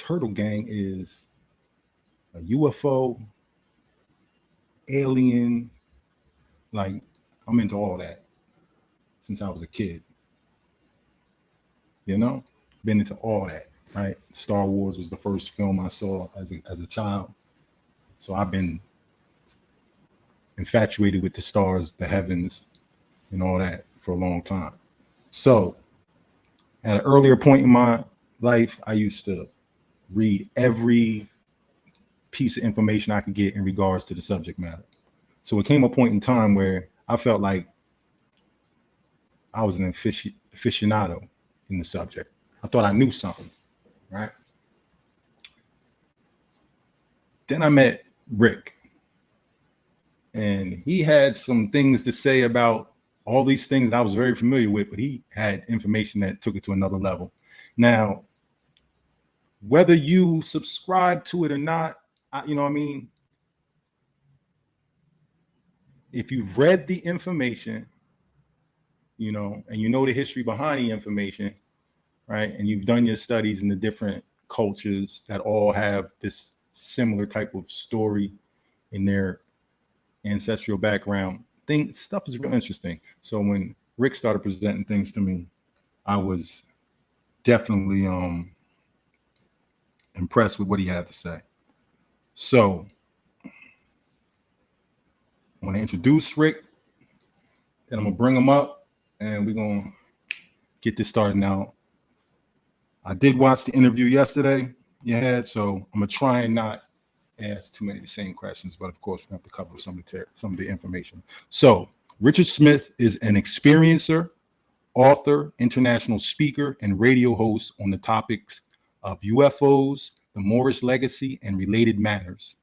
Turtle Gang is a UFO, alien, like I'm into all that since I was a kid. You know, been into all that, right? Star Wars was the first film I saw as a child. So I've been infatuated with the stars, the heavens, and all that for a long time. So at an earlier point in my life, I used to read every piece of information I could get in regards to the subject matter. So it came a point in time where I felt like I was an aficionado in the subject. I thought I knew something, right? Then I met Rick, and he had some things to say about all these things that I was very familiar with, but he had information that took it to another level. Now, whether you subscribe to it or not, you know what I mean? If you've read the information, you know, and you know the history behind the information, right? And you've done your studies in the different cultures that all have this similar type of story in their ancestral background, stuff is real interesting. So when Rick started presenting things to me, I was definitely impressed with what he had to say. So I want to introduce Rick, then I'm gonna bring him up, and we're gonna get this started now. I did watch the interview yesterday you had, so I'm gonna try and not ask too many of the same questions, but of course we have to cover some of the information. So Richard Smith is an experiencer, author, international speaker, and radio host on the topics of UFOs, the Moorish Legacy, and related matters.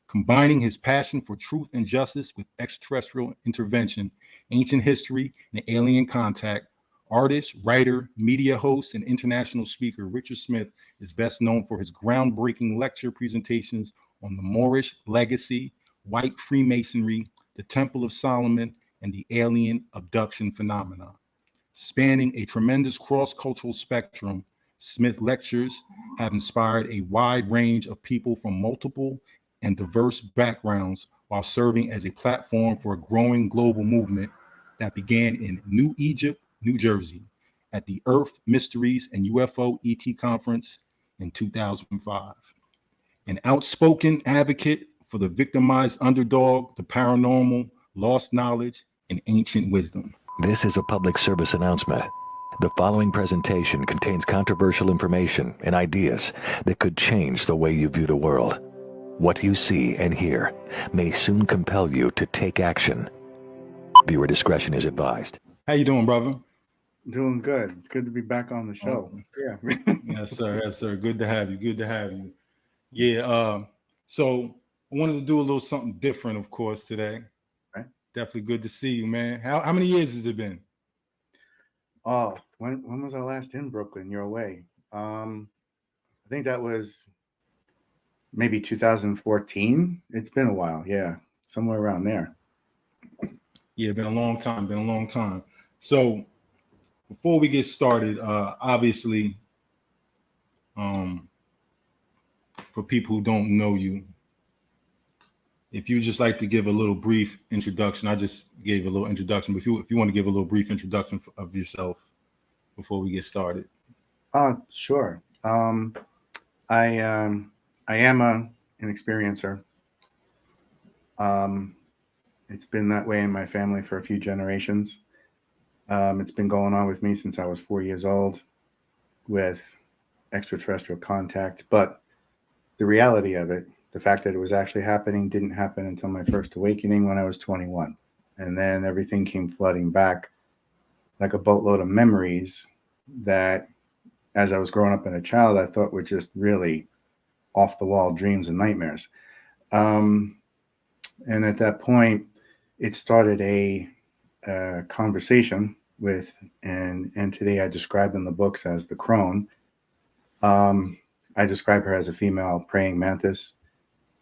Combining his passion for truth and justice with extraterrestrial intervention, ancient history, and alien contact, artist, writer, media host, and international speaker Richard Smith is best known for his groundbreaking lecture presentations on the Moorish Legacy, white Freemasonry, the Temple of Solomon, and the Alien Abduction Phenomenon. Spanning a tremendous cross-cultural spectrum, Smith lectures have inspired a wide range of people from multiple and diverse backgrounds while serving as a platform for a growing global movement that began in New Egypt, New Jersey, at the Earth Mysteries and UFO ET conference in 2005. An outspoken advocate for the victimized underdog, the paranormal, lost knowledge, and ancient wisdom. This is a public service announcement. The following presentation contains controversial information and ideas that could change the way you view the world. What you see and hear may soon compel you to take action. Viewer discretion is advised. How you doing, brother? Doing good. It's good to be back on the show. Yeah. Yes, sir. Yes, sir. Good to have you. Good to have you. Yeah. So I wanted to do a little something different, of course, today. Right. Definitely good to see you, man. How many years has it been? Oh, when was I last in Brooklyn? You're away. I think that was maybe 2014. It's been a while. Yeah, somewhere around there. Yeah, been a long time. So before we get started, obviously, for people who don't know you, if you just like to give a little brief introduction, I just gave a little introduction, but if you want to give a little brief introduction of yourself before we get started. Sure. I am an experiencer. It's been that way in my family for a few generations. It's been going on with me since I was 4 years old with extraterrestrial contact. But the reality of it, the fact that it was actually happening, didn't happen until my first awakening when I was 21. And then everything came flooding back like a boatload of memories that, as I was growing up in a child, I thought were just really off the wall dreams and nightmares. And at that point, it started a conversation with, and today I describe in the books as the crone. I describe her as a female praying mantis.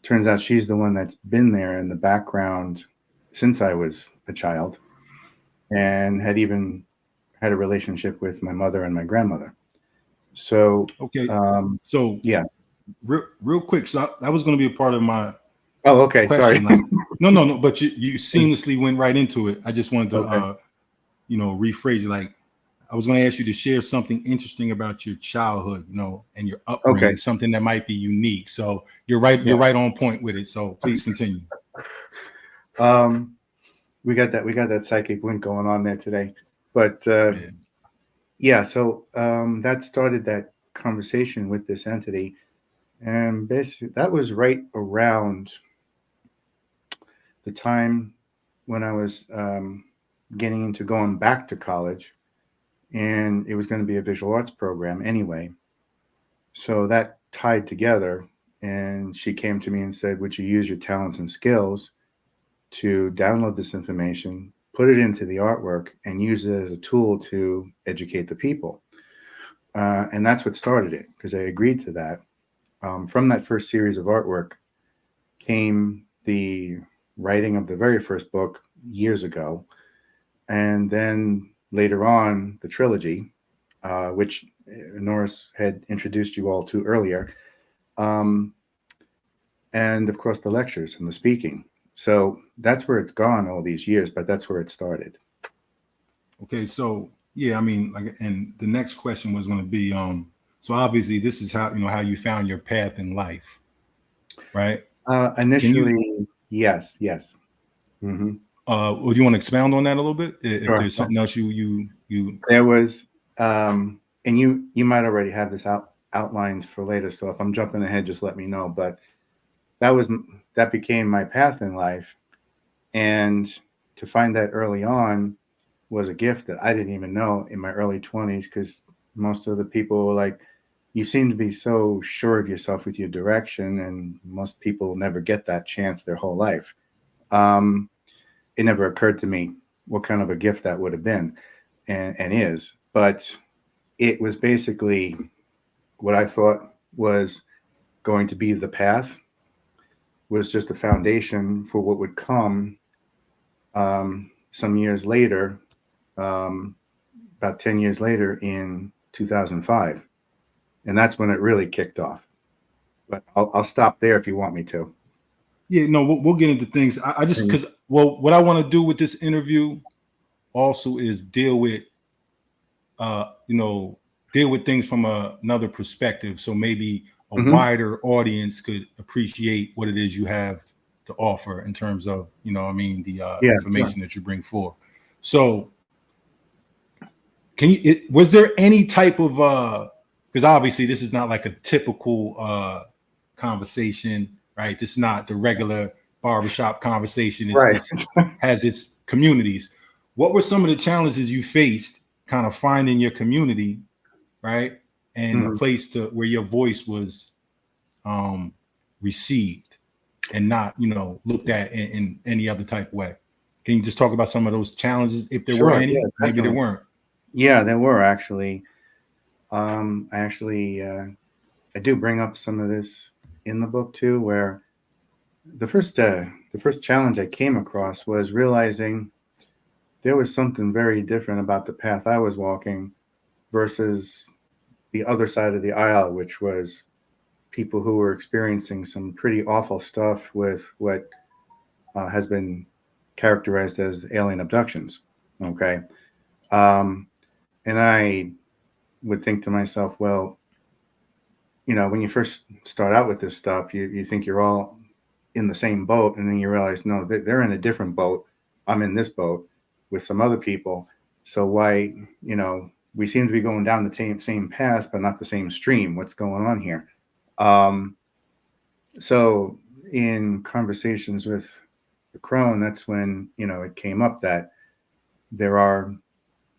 Turns out she's the one that's been there in the background since I was a child and had even had a relationship with my mother and my grandmother. So, okay. yeah. real quick. So that was going to be a part of my Oh, okay. question. Sorry. Like, no. But you seamlessly went right into it. I just wanted to, Okay. rephrase it. Like, I was going to ask you to share something interesting about your childhood, and your upbringing, Okay. something that might be unique. So you're right. Yeah. You're right on point with it. So please continue. We got that psychic link going on there today, but Yeah. yeah. So that started that conversation with this entity, and basically that was right around the time when I was getting into going back to college, and it was going to be a visual arts program anyway. So that tied together, and she came to me and said, "Would you use your talents and skills to download this information, put it into the artwork, and use it as a tool to educate the people?" And that's what started it, because I agreed to that. From that first series of artwork came the writing of the very first book years ago. And then later on, the trilogy, which Norris had introduced you all to earlier. Um, and of course, the lectures and the speaking. So that's where it's gone all these years, but that's where it started. Okay. So yeah, I mean, like, and the next question was going to be, so obviously this is how you found your path in life, right? Can you, Initially, yes. Mm-hmm. would you want to expound on that a little bit? If Sure. there's something else you. There was, and you might already have this outlined for later. So if I'm jumping ahead, just let me know. But that was that became my path in life, and to find that early on was a gift that I didn't even know in my early 20s, because most of the people were like, "You seem to be so sure of yourself with your direction," and most people never get that chance their whole life. Um, it never occurred to me what kind of a gift that would have been, and is. But it was basically what I thought was going to be the path, was just a foundation for what would come some years later, um, about 10 years later in 2005. And that's when it really kicked off. But I'll stop there if you want me to. Yeah, no, we'll get into things. I just Mhm. because what I want to do with this interview also is uh, you know, deal with things from another perspective. So maybe a Mhm. wider audience could appreciate what it is you have to offer in terms of, the Yeah, sure. information that you bring forth. So was there any type of because obviously this is not like a typical conversation, right? This is not the regular barbershop conversation. It's Right. it's has its communities. What were some of the challenges you faced kind of finding your community, right? And a Mhm. place to where your voice was um received and not, looked at in any other type of way. Can you just talk about some of those challenges if there were Sure. Yeah, any? Maybe there definitely. weren't. Yeah, there were actually. I actually I do bring up some of this in the book too, where the first challenge I came across was realizing there was something very different about the path I was walking versus the other side of the aisle, which was people who were experiencing some pretty awful stuff with what has been characterized as alien abductions. Okay. Um, and I would think to myself, well, when you first start out with this stuff, you think you're all in the same boat, and then you realize, no, they're in a different boat. I'm in this boat with some other people. So why, we seem to be going down the same path, but not the same stream. What's going on here? Um, so in conversations with the crone, that's when, it came up that there are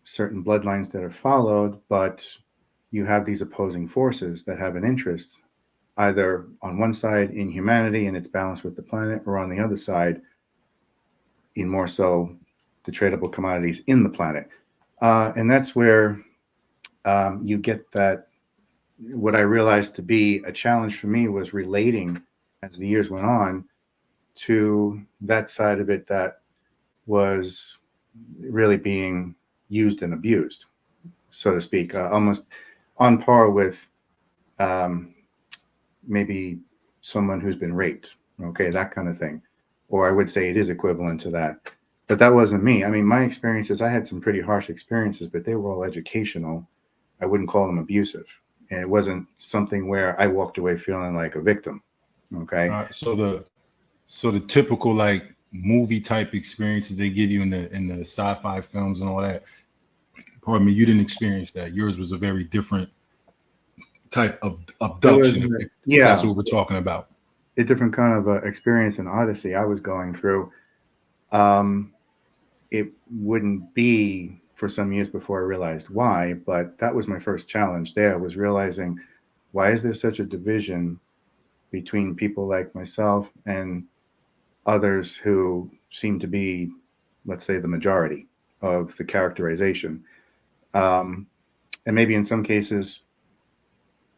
certain bloodlines that are followed, but you have these opposing forces that have an interest either on one side in humanity and its balance with the planet, or on the other side in more so the tradable commodities in the planet. And that's where you get that. What I realized to be a challenge for me was relating as the years went on to that side of it that was really being used and abused, so to speak, almost on par with um, maybe someone who's been raped, okay, that kind of thing. Or I would say it is equivalent to that. But that wasn't me. I mean, my experiences, I had some pretty harsh experiences, but they were all educational. I wouldn't call them abusive. And it wasn't something where I walked away feeling like a victim. Okay. So the typical like movie type experiences they give you in the sci-fi films and all that. Pardon me, you didn't experience that. Yours was a very different type of abduction. If that's what we're talking about. A different kind of experience and odyssey I was going through. It wouldn't be for some years before I realized why, but that was my first challenge there, was realizing, why is there such a division between people like myself and others who seem to be, let's say, the majority of the characterization? And maybe in some cases,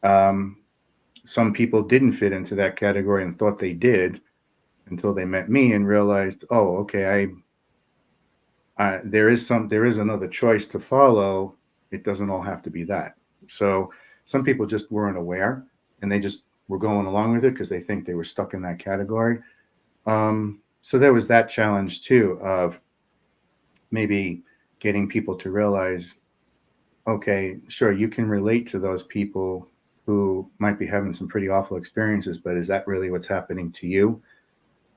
some people didn't fit into that category and thought they did until they met me and realized, oh, okay, there is another choice to follow. It doesn't all have to be that. So some people just weren't aware, and they just were going along with it because they think they were stuck in that category. So there was that challenge too, of maybe getting people to realize, okay, sure, you can relate to those people who might be having some pretty awful experiences, but is that really what's happening to you?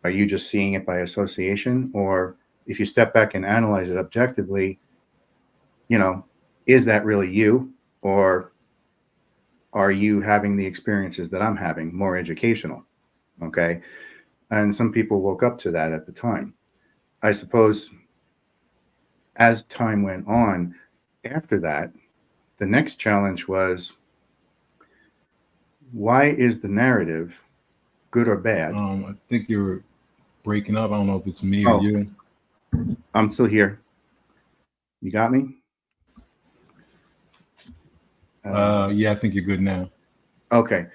Are you just seeing it by association? Or if you step back and analyze it objectively, is that really you? Or are you having the experiences that I'm having, more educational? Okay. And some people woke up to that at the time. I suppose as time went on, after that, the next challenge was, why is the narrative, good or bad? I think you're breaking up. I don't know if it's me or you. I'm still here. You got me? Yeah, I think you're good now. Okay.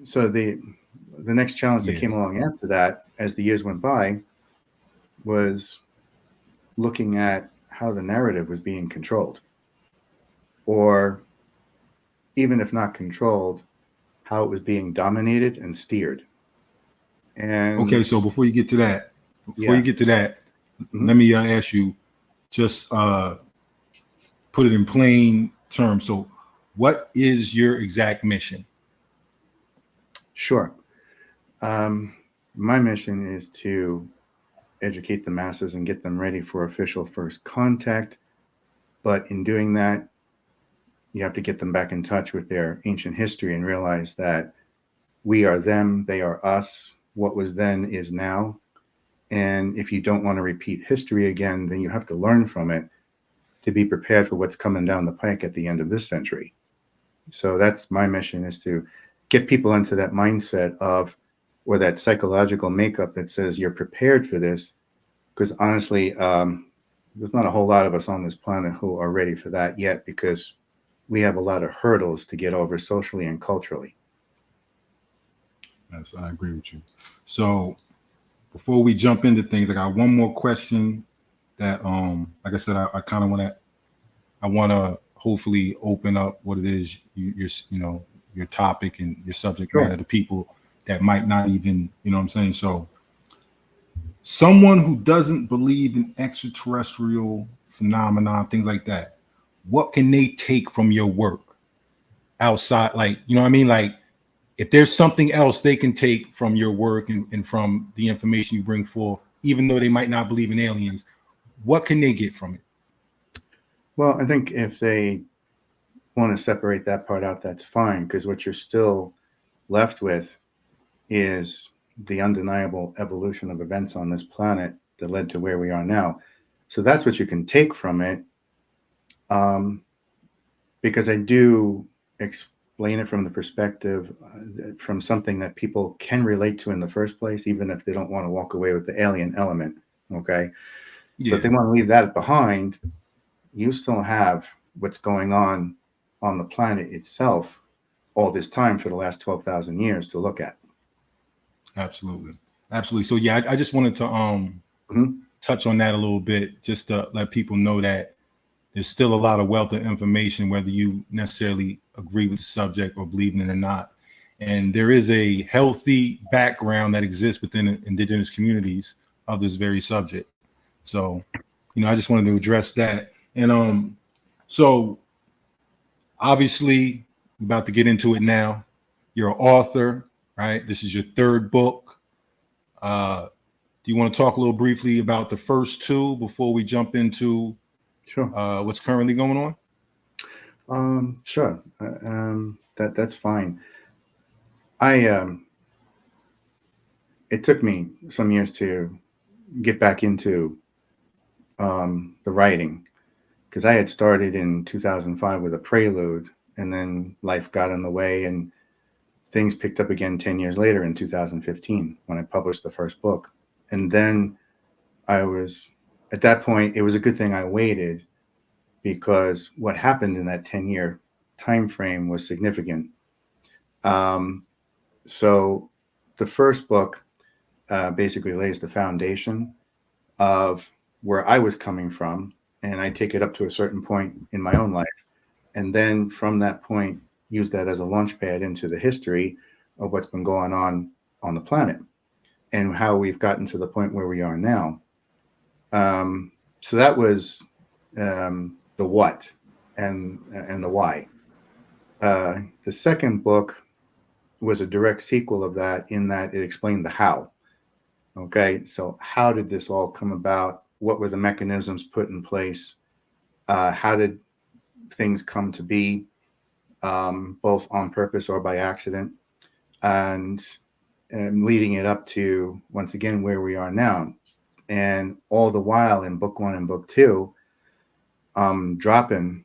So the next challenge that came along after that, as the years went by, was looking at how the narrative was being controlled. Or even if not controlled, how it was being dominated and steered. And okay, so before you get to that, let me ask you, just put it in plain terms. So what is your exact mission? Sure. My mission is to educate the masses and get them ready for official first contact. But in doing that, you have to get them back in touch with their ancient history and realize that we are them, they are us. What was then is now. And if you don't want to repeat history again, then you have to learn from it to be prepared for what's coming down the pike at the end of this century. So that's my mission, is to get people into that mindset of, or that psychological makeup that says you're prepared for this. Because honestly, there's not a whole lot of us on this planet who are ready for that yet, because we have a lot of hurdles to get over socially and culturally. Yes, I agree with you. So before we jump into things, I got one more question that, like I said, I kind of want to hopefully open up what it is your topic and your subject matter to people that might not even, what I'm saying. So someone who doesn't believe in extraterrestrial phenomena, things like that, what can they take from your work outside? Like, what I mean? Like, if there's something else they can take from your work and from the information you bring forth, even though they might not believe in aliens, what can they get from it? Well, I think if they want to separate that part out, that's fine, because what you're still left with is the undeniable evolution of events on this planet that led to where we are now. So that's what you can take from it, because I do explain it from the perspective, from something that people can relate to in the first place, even if they don't want to walk away with the alien element. Okay. So if they want to leave that behind, you still have what's going on the planet itself all this time for the last 12,000 years to look at. Absolutely. So yeah, I just wanted to touch on that a little bit, just to let people know that there's still a lot of wealth of information, whether you necessarily agree with the subject or believe in it or not. And there is a healthy background that exists within indigenous communities of this very subject. So, I just wanted to address that. And so obviously, we're about to get into it now. You're an author, right? This is your third book. Do you want to talk a little briefly about the first two before we jump into Sure. what's currently going on? Sure. That's fine. It took me some years to get back into the writing, because I had started in 2005 with a prelude, and then life got in the way and things picked up again 10 years later in 2015 when I published the first book. And then at that point, it was a good thing I waited, because what happened in that 10-year time frame was significant. So the first book basically lays the foundation of where I was coming from, and I take it up to a certain point in my own life. And then from that point, use that as a launch pad into the history of what's been going on the planet and how we've gotten to the point where we are now. So that was the what and the why. The second book was a direct sequel of that, in that it explained the how. Okay, so how did this all come about? What were the mechanisms put in place? How did things come to be, both on purpose or by accident? And leading it up to, once again, where we are now. And all the while in book one and book two, dropping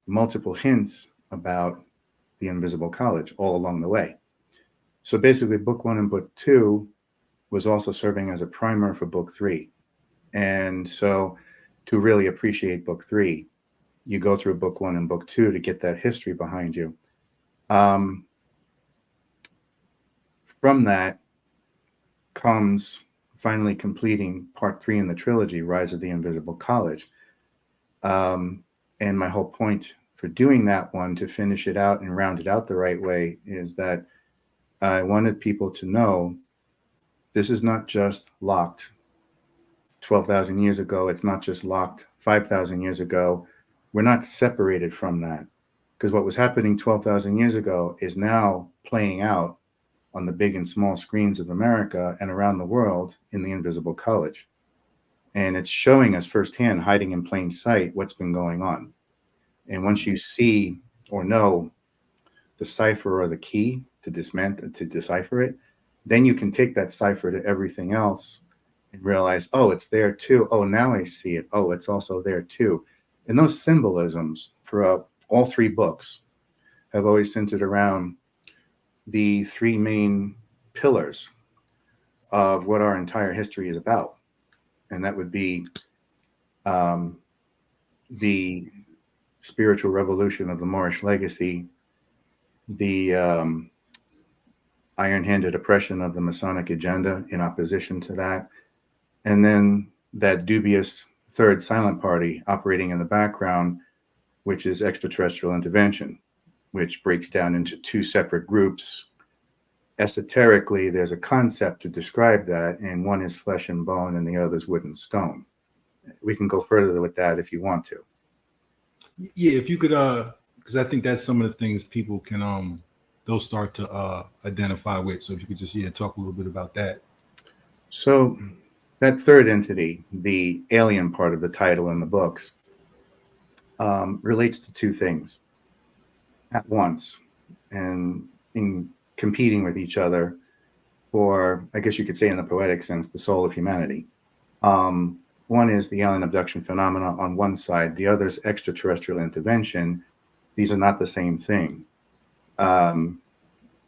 multiple hints about the invisible college all along the way. So basically, book one and book two was also serving as a primer for book three. And so to really appreciate book three, you go through book one and book two to get that history behind you. From that comes finally completing part three in the trilogy, Rise of the Invisible College. And my whole point for doing that one, to finish it out and round it out the right way, is that I wanted people to know this is not just locked 12,000 years ago. It's not just locked 5,000 years ago. We're not separated from that, because what was happening 12,000 years ago is now playing out on the big and small screens of America and around the world in the Invisible College. And it's showing us firsthand, hiding in plain sight, what's been going on. And once you see or know the cipher or the key to decipher it, then you can take that cipher to everything else and realize, oh, it's there too. Oh, now I see it. Oh, it's also there too. And those symbolisms throughout all three books have always centered around the three main pillars of what our entire history is about. And that would be the spiritual revolution of the Moorish Legacy, the iron-handed oppression of the Masonic agenda in opposition to that, and then that dubious third silent party operating in the background, which is extraterrestrial intervention, which breaks down into two separate groups. Esoterically, there's a concept to describe that, and one is flesh and bone and the other is wood and stone. We can go further with that if you want to. Yeah, if you could, because I think that's some of the things people can they'll start to identify with. So if you could just talk a little bit about that. So that third entity, the alien part of the title in the books, relates to two things at once, and in competing with each other for, I guess you could say in the poetic sense, the soul of humanity. One is the alien abduction phenomena on one side, the other is extraterrestrial intervention. These are not the same thing.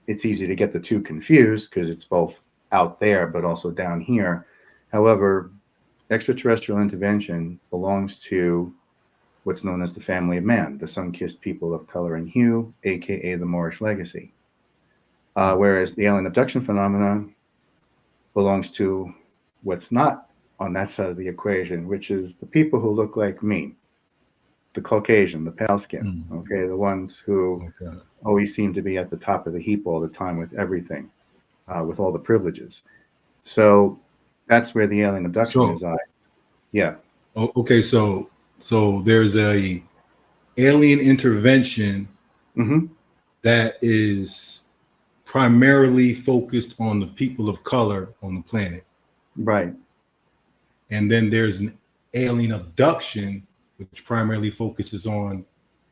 It's easy to get the two confused because it's both out there but also down here. However, extraterrestrial intervention belongs to what's known as the family of man, the sun-kissed people of color and hue, aka the Moorish Legacy. Whereas the alien abduction phenomena belongs to what's not on that side of the equation, which is the people who look like me. the Caucasian, the pale skin, Mm. okay, the ones who Okay. always seem to be at the top of the heap all the time with everything, with all the privileges. So that's where the alien abduction So resides. Yeah. okay, so there's a alien intervention Mm-hmm. that is primarily focused on the people of color on the planet. Right. And then there's an alien abduction, which primarily focuses on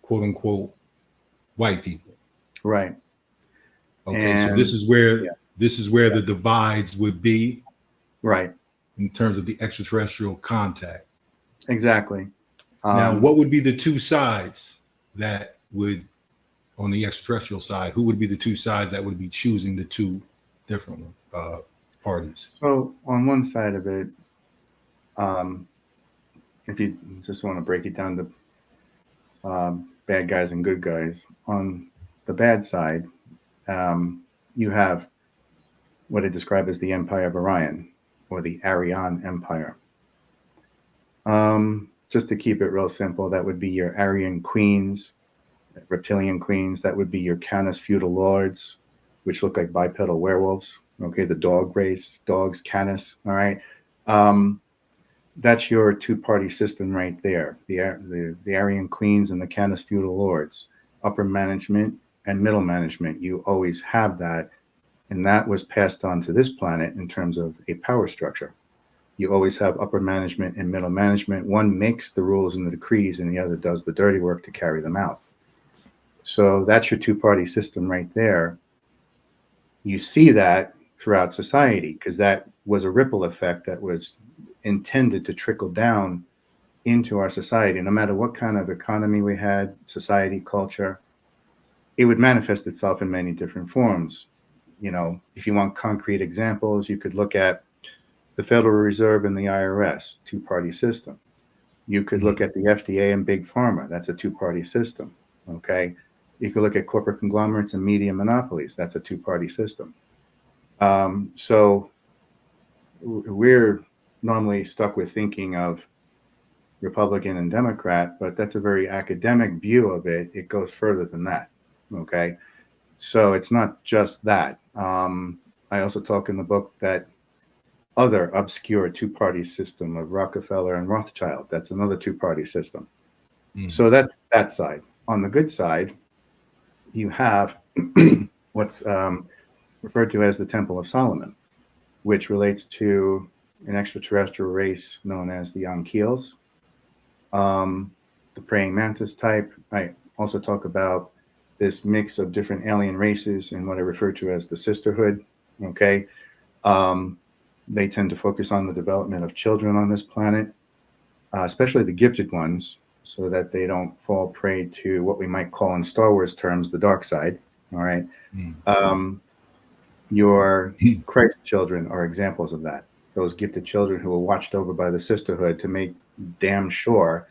quote unquote white people. Right. Okay, so And yeah, this is where yeah, the divides would be right. in terms of the extraterrestrial contact. Exactly. Now, what would be the two sides that would, on the extraterrestrial side, who would be the two sides that would be choosing the two different parties? So on one side of it, um, if you just want to break it down to bad guys and good guys, on the bad side, you have what I describe as the Empire of Orion or the Aryan Empire. Just to keep it real simple, that would be your Aryan queens, reptilian queens. That would be your Canis feudal lords, which look like bipedal werewolves. Okay, the dog race, dogs, Canis. All right. That's your two-party system right there. The Aryan queens and the Canis feudal lords, upper management and middle management. You always have that, and that was passed on to this planet in terms of a power structure. You always have upper management and middle management. One makes the rules and the decrees, and the other does the dirty work to carry them out. So that's your two-party system right there. You see that throughout society because that was a ripple effect that was intended to trickle down into our society. No matter what kind of economy we had, society, culture, it would manifest itself in many different forms. If you want concrete examples, you could look at the Federal Reserve and the IRS, two-party system. You could look at the FDA and Big Pharma. That's a two-party system. Okay. You could look at corporate conglomerates and media monopolies. That's a two-party system. So we're normally stuck with thinking of Republican and Democrat, but that's a very academic view of it. It goes further than that. Okay. So it's not just that. I also talk in the book that other obscure two-party system of Rockefeller and Rothschild. That's another two-party system. So that's that side. On the good side, you have what's referred to as the Temple of Solomon, which relates to an extraterrestrial race known as the Ankyls, the praying mantis type. I also talk about this mix of different alien races and what I refer to as the sisterhood. Okay. They tend to focus on the development of children on this planet, especially the gifted ones, so that they don't fall prey to what we might call in Star Wars terms the dark side. All right. Your Christ children are examples of that. Those gifted children who were watched over by the sisterhood to make damn sure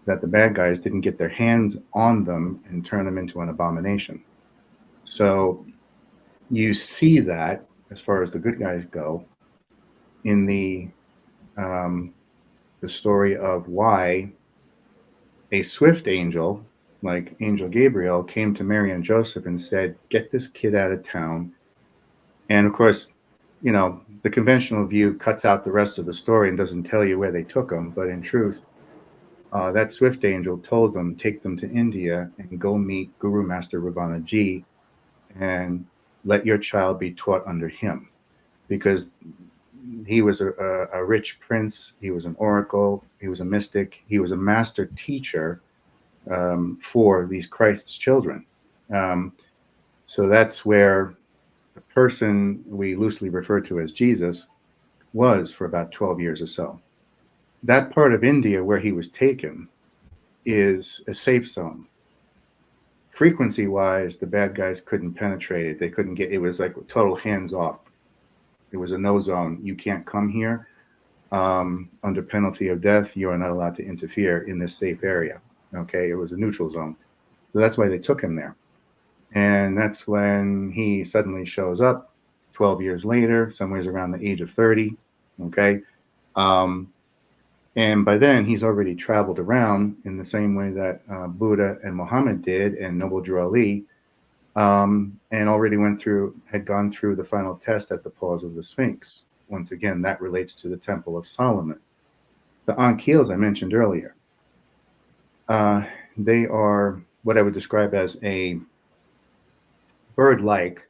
that the bad guys didn't get their hands on them and turn them into an abomination. So you see that as far as the good guys go in the story of why a swift angel like Angel Gabriel came to Mary and Joseph and said, get this kid out of town. And of course, the conventional view cuts out the rest of the story and doesn't tell you where they took him. But in truth, that swift angel told them, take them to India and go meet Guru Master Ravanaji and let your child be taught under him. Because he was a rich prince. He was an oracle. He was a mystic. He was a master teacher for these Christ's children. So that's where the person we loosely refer to as Jesus was for about 12 years or so. That part of India where he was taken is a safe zone. Frequency wise, the bad guys couldn't penetrate it. They couldn't get, it was like total hands off. It was a no zone. You can't come here. Under penalty of death, you are not allowed to interfere in this safe area. Okay. It was a neutral zone. So that's why they took him there. And that's when he suddenly shows up 12 years later, somewhere around the age of 30. Okay. And by then, he's already traveled around in the same way that Buddha and Muhammad did, and Noble Drew Ali, and already had gone through the final test at the Paws of the Sphinx. Once again, that relates to the Temple of Solomon. The Ankhils I mentioned earlier, they are what I would describe as a bird-like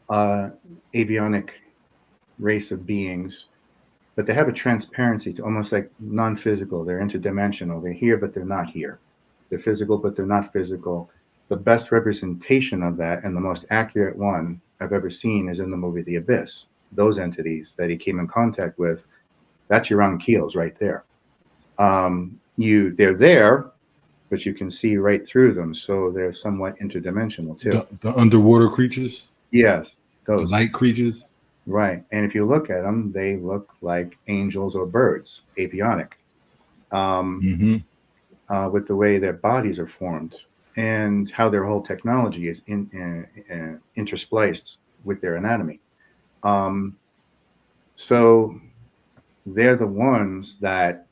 avionic race of beings, but they have a transparency to almost like non-physical. They're interdimensional. They're here, but they're not here. They're physical, but they're not physical. The best representation of that, and the most accurate one I've ever seen, is in the movie The Abyss. Those entities that he came in contact with, that's your Ankhils right there. They're there, but you can see right through them, so they're somewhat interdimensional too. The underwater creatures? Yes, The those. light creatures? Right. And if you look at them, they look like angels or birds, avionic, with the way their bodies are formed and how their whole technology is interspliced with their anatomy. So they're the ones that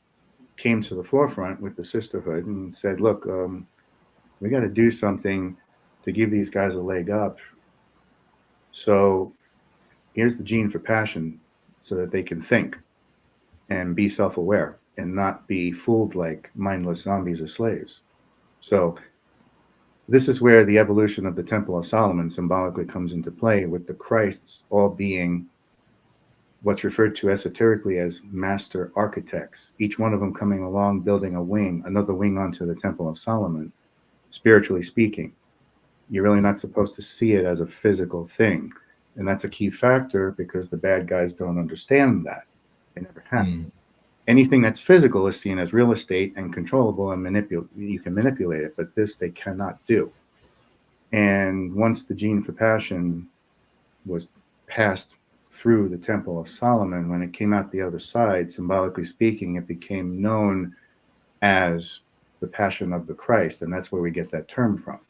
came to the forefront with the sisterhood and said, look, we got to do something to give these guys a leg up. So here's the gene for passion so that they can think and be self-aware and not be fooled like mindless zombies or slaves. So this is where the evolution of the Temple of Solomon symbolically comes into play, with the Christs all being what's referred to esoterically as master architects, each one of them coming along, building another wing onto the Temple of Solomon. Spiritually speaking, you're really not supposed to see it as a physical thing. And that's a key factor because the bad guys don't understand that. They never have. Anything that's physical is seen as real estate and controllable, and you can manipulate it, but this they cannot do. And once the gene for passion was passed through the Temple of Solomon, when it came out the other side, symbolically speaking, it became known as the Passion of the Christ, and that's where we get that term from.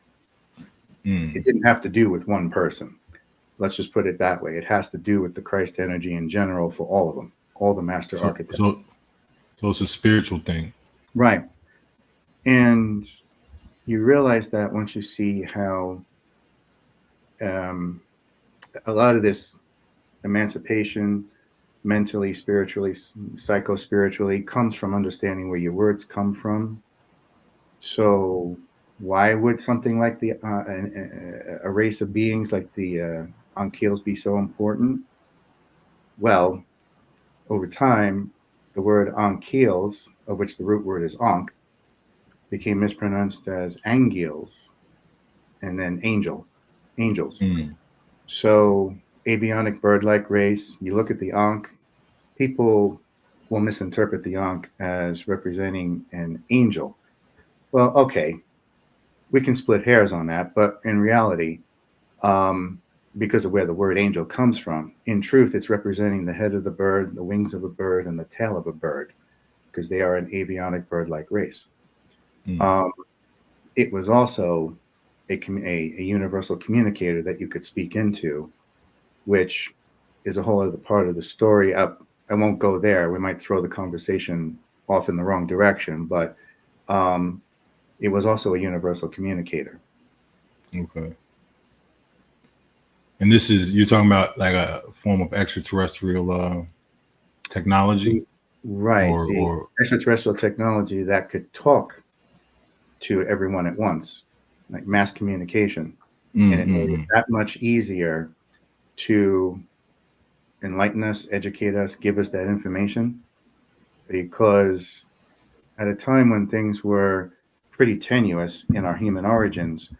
It didn't have to do with one person. Let's just put it that way. It has to do with the Christ energy in general for all of them, all the master architects. So it's a spiritual thing. Right. And you realize that once you see how a lot of this emancipation, mentally, spiritually, psycho-spiritually, comes from understanding where your words come from. So why would something like a race of beings like the Ankhils be so important? Well, over time, the word Ankhils, of which the root word is Ankh, became mispronounced as Angils, and then angels. So avionic bird-like race, you look at the Ankh, people will misinterpret the Ankh as representing an angel. Well, okay, we can split hairs on that, but in reality, because of where the word angel comes from, in truth, it's representing the head of the bird, the wings of a bird, and the tail of a bird, because they are an avionic bird-like race. It was also a universal communicator that you could speak into, which is a whole other part of the story. I won't go there. We might throw the conversation off in the wrong direction, but it was also a universal communicator. Okay. And you're talking about like a form of extraterrestrial technology? Right. Or extraterrestrial technology that could talk to everyone at once, like mass communication. And it made it that much easier to enlighten us, educate us, give us that information, because at a time when things were pretty tenuous in our human origins,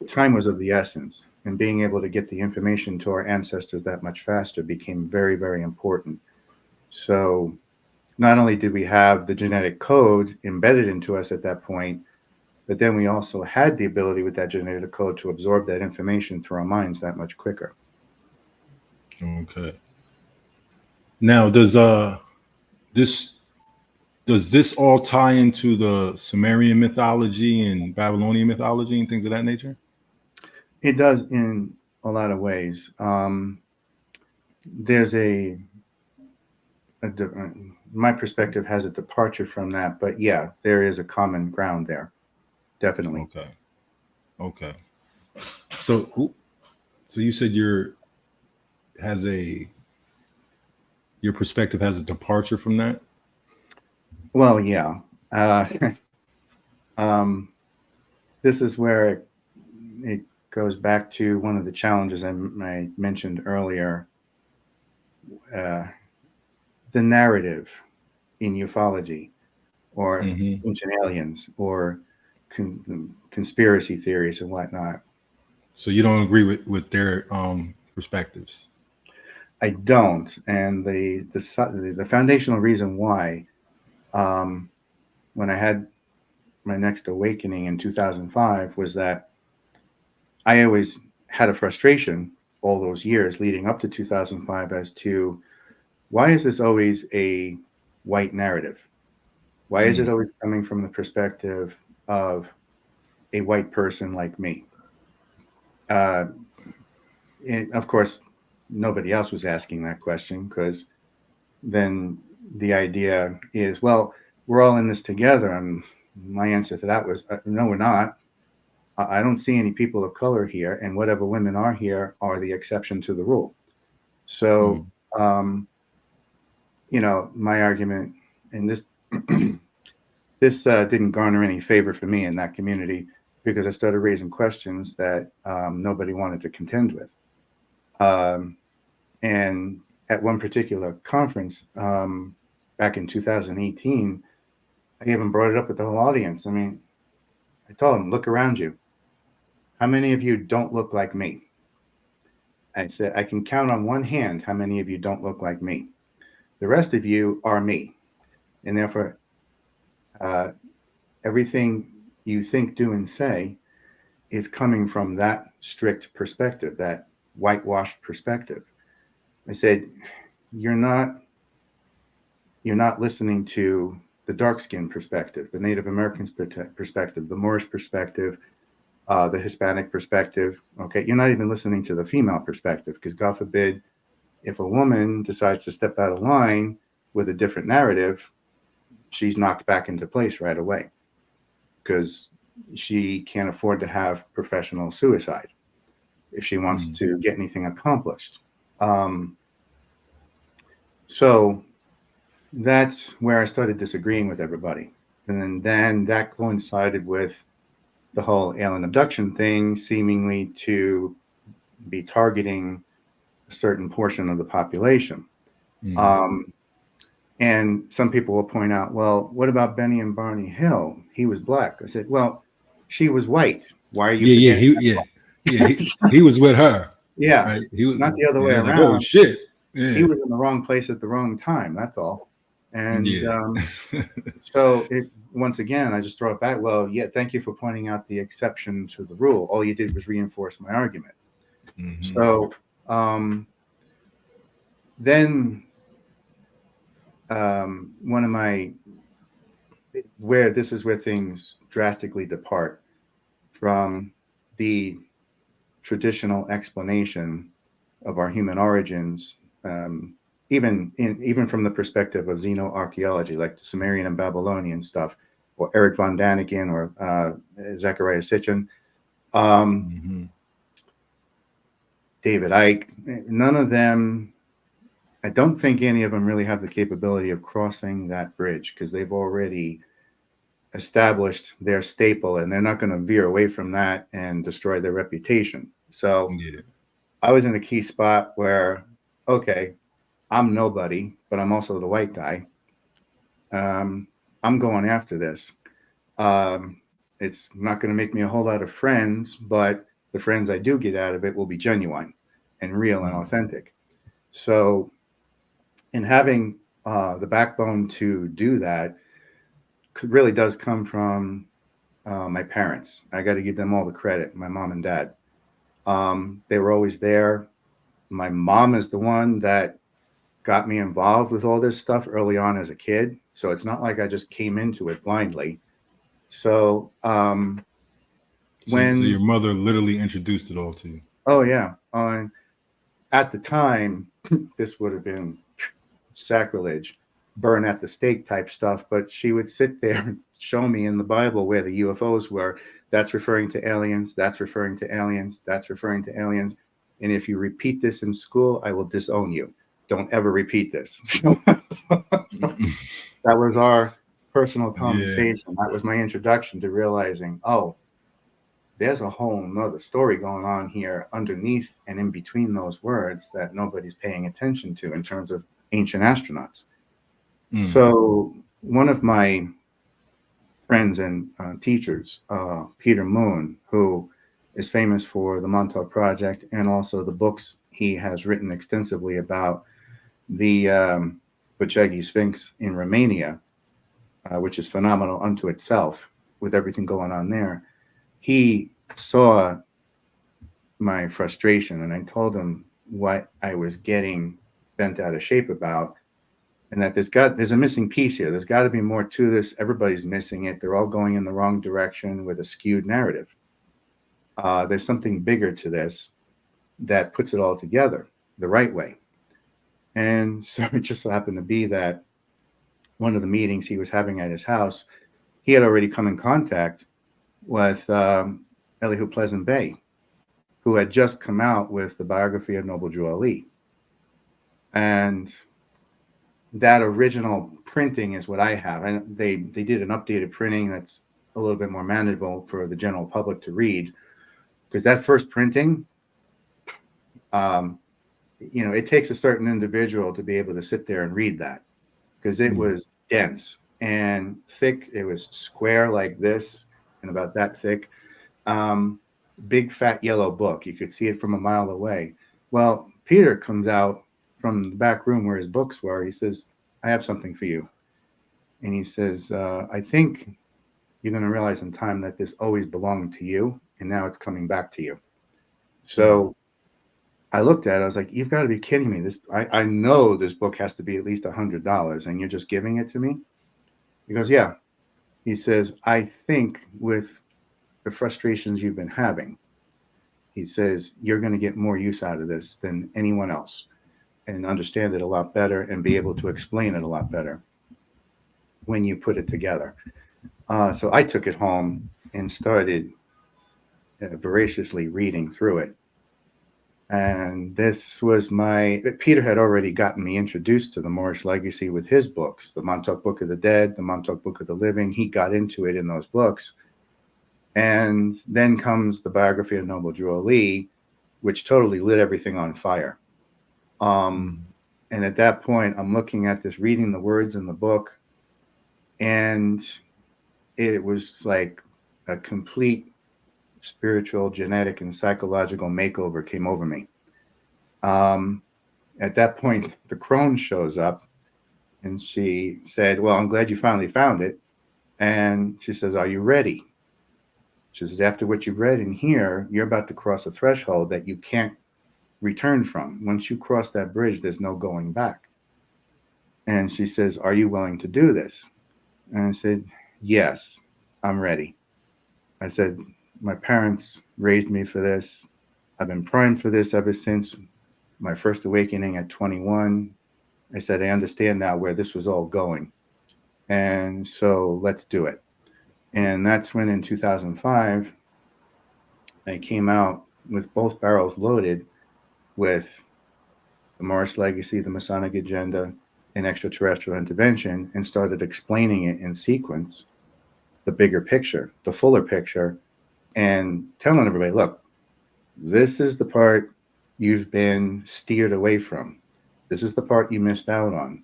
time was of the essence, and being able to get the information to our ancestors that much faster became very, very important. So not only did we have the genetic code embedded into us at that point, but then we also had the ability with that genetic code to absorb that information through our minds that much quicker. Okay. Now, does this all tie into the Sumerian mythology and Babylonian mythology and things of that nature? It does in a lot of ways. There's my perspective has a departure from that, but yeah, there is a common ground there, definitely. Okay. Okay. So, so you said has a your perspective has a departure from that. Well, yeah. Um, this is where it goes back to one of the challenges I mentioned earlier. The narrative in ufology or Mm-hmm. ancient aliens or conspiracy theories and whatnot. So you don't agree with their perspectives. I don't, and the foundational reason why, when I had my next awakening in 2005, was that I always had a frustration all those years leading up to 2005 as to why is this always a white narrative? Why is it always coming from the perspective of a white person like me? And of course, nobody else was asking that question, because then the idea is, well, we're all in this together. And my answer to that was, no, we're not. I don't see any people of color here, and whatever women are here are the exception to the rule. So, my argument, and this this didn't garner any favor for me in that community, because I started raising questions that nobody wanted to contend with. And at one particular conference back in 2018, I even brought it up with the whole audience. I mean, I told them, look around you. How many of you don't look like me? I said, I can count on one hand how many of you don't look like me. The rest of you are me. And therefore, everything you think, do, and say is coming from that strict perspective, that whitewashed perspective. I said, you're not listening to the dark-skinned perspective, the Native American perspective, the Moorish perspective, the Hispanic perspective. Okay, you're not even listening to the female perspective, because God forbid, if a woman decides to step out of line with a different narrative, she's knocked back into place right away, because she can't afford to have professional suicide if she wants to get anything accomplished. So that's where I started disagreeing with everybody. And then that coincided with the whole alien abduction thing, seemingly to be targeting a certain portion of the population. And some people will point out, well, what about Benny and Barney Hill? He was black. I said, well, she was white. Why are you forgetting? He was with her. Yeah, Right. He was not the other way was around. like, oh shit. Yeah. He was in the wrong place at the wrong time. That's all. And yeah. so once again, I just throw it back. Well, yeah, thank you for pointing out the exception to the rule. All you did was reinforce my argument. So then one of my, where this is where things drastically depart from the traditional explanation of our human origins, even from the perspective of xenoarchaeology, like the Sumerian and Babylonian stuff, or Eric von Daniken, or Zechariah Sitchin, David Icke. None of them, I don't think any of them really have the capability of crossing that bridge, because they've already established their staple, and they're not going to veer away from that and destroy their reputation. So I was in a key spot where, okay, I'm nobody, but I'm also the white guy. I'm going after this. It's not going to make me a whole lot of friends, but the friends I do get out of it will be genuine and real and authentic. So in having the backbone to do that really does come from my parents. I got to give them all the credit, my mom and dad. They were always there. My mom is the one that got me involved with all this stuff early on as a kid. So it's not like I just came into it blindly. So so your mother literally introduced it all to you. Oh yeah. At the time, this would have been sacrilege. burn at the stake type stuff, but she would sit there and show me in the Bible where the UFOs were. That's referring to aliens. That's referring to aliens. That's referring to aliens. And if you repeat this in school, I will disown you. Don't ever repeat this. So that was our personal conversation. That was my introduction to realizing, oh, there's a whole nother story going on here underneath and in between those words that nobody's paying attention to in terms of ancient astronauts. So one of my friends and teachers, Peter Moon, who is famous for the Montauk Project and also the books he has written extensively about the Bujegi Sphinx in Romania, which is phenomenal unto itself with everything going on there. He saw my frustration, and I told him what I was getting bent out of shape about, and that there's a missing piece here. There's got to be more to this. Everybody's missing it. They're all going in the wrong direction with a skewed narrative. There's something bigger to this that puts it all together the right way. And so it just so happened to be that one of the meetings he was having at his house, he had already come in contact with Elihu Pleasant Bay, who had just come out with the biography of Noble Drew Ali. And that original printing is what I have. And they did an updated printing that's a little bit more manageable for the general public to read. Because that first printing, it takes a certain individual to be able to sit there and read that. Because it was dense and thick. It was square like this and about that thick. Big fat yellow book. You could see it from a mile away. Well, Peter comes out from the back room where his books were. He says, I have something for you. And he says, I think you're going to realize in time that this always belonged to you, and now it's coming back to you. So I looked at it. I was like, you've got to be kidding me. I know this book has to be at least $100, and you're just giving it to me? He goes, yeah. He says, I think with the frustrations you've been having, he says, you're going to get more use out of this than anyone else and understand it a lot better and be able to explain it a lot better when you put it together. So I took it home and started voraciously reading through it. And this was Peter had already gotten me introduced to the Moorish Legacy with his books, the Montauk Book of the Dead, the Montauk Book of the Living. He got into it in those books. And then comes the biography of Noble Drew Ali, which totally lit everything on fire. And at that point, I'm looking at this, reading the words in the book, and it was like a complete spiritual, genetic, and psychological makeover came over me. At that point, the crone shows up, and she said, well, I'm glad you finally found it. And she says, are you ready? She says, after what you've read in here, you're about to cross a threshold that you can't return from. Once you cross that bridge, there's no going back. And she says, are you willing to do this? And I said, yes, I'm ready. I said, my parents raised me for this. I've been primed for this ever since my first awakening at 21. I said, I understand now where this was all going. And so let's do it. And that's when in 2005, I came out with both barrels loaded with the Moorish Legacy, the Masonic Agenda, and extraterrestrial intervention, and started explaining it in sequence, the bigger picture, the fuller picture, and telling everybody, look, this is the part you've been steered away from. This is the part you missed out on.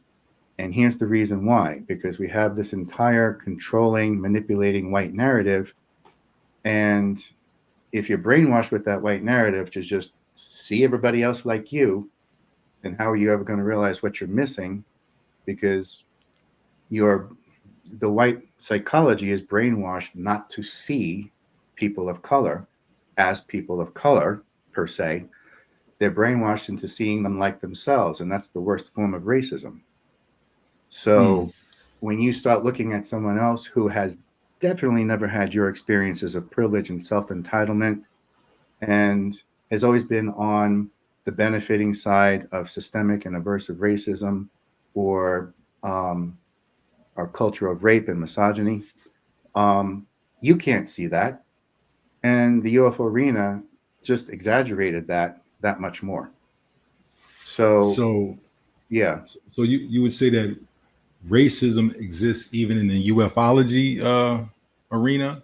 And here's the reason why, because we have this entire controlling, manipulating white narrative. And if you're brainwashed with that white narrative to just see everybody else like you, then how are you ever going to realize what you're missing? Because the white psychology is brainwashed not to see people of color as people of color, per se. They're brainwashed into seeing them like themselves, and that's the worst form of racism. So when you start looking at someone else who has definitely never had your experiences of privilege and self-entitlement and has always been on the benefiting side of systemic and aversive racism, or our culture of rape and misogyny. You can't see that. And the UFO arena just exaggerated that much more. So, So yeah, so you would say that racism exists even in the ufology arena,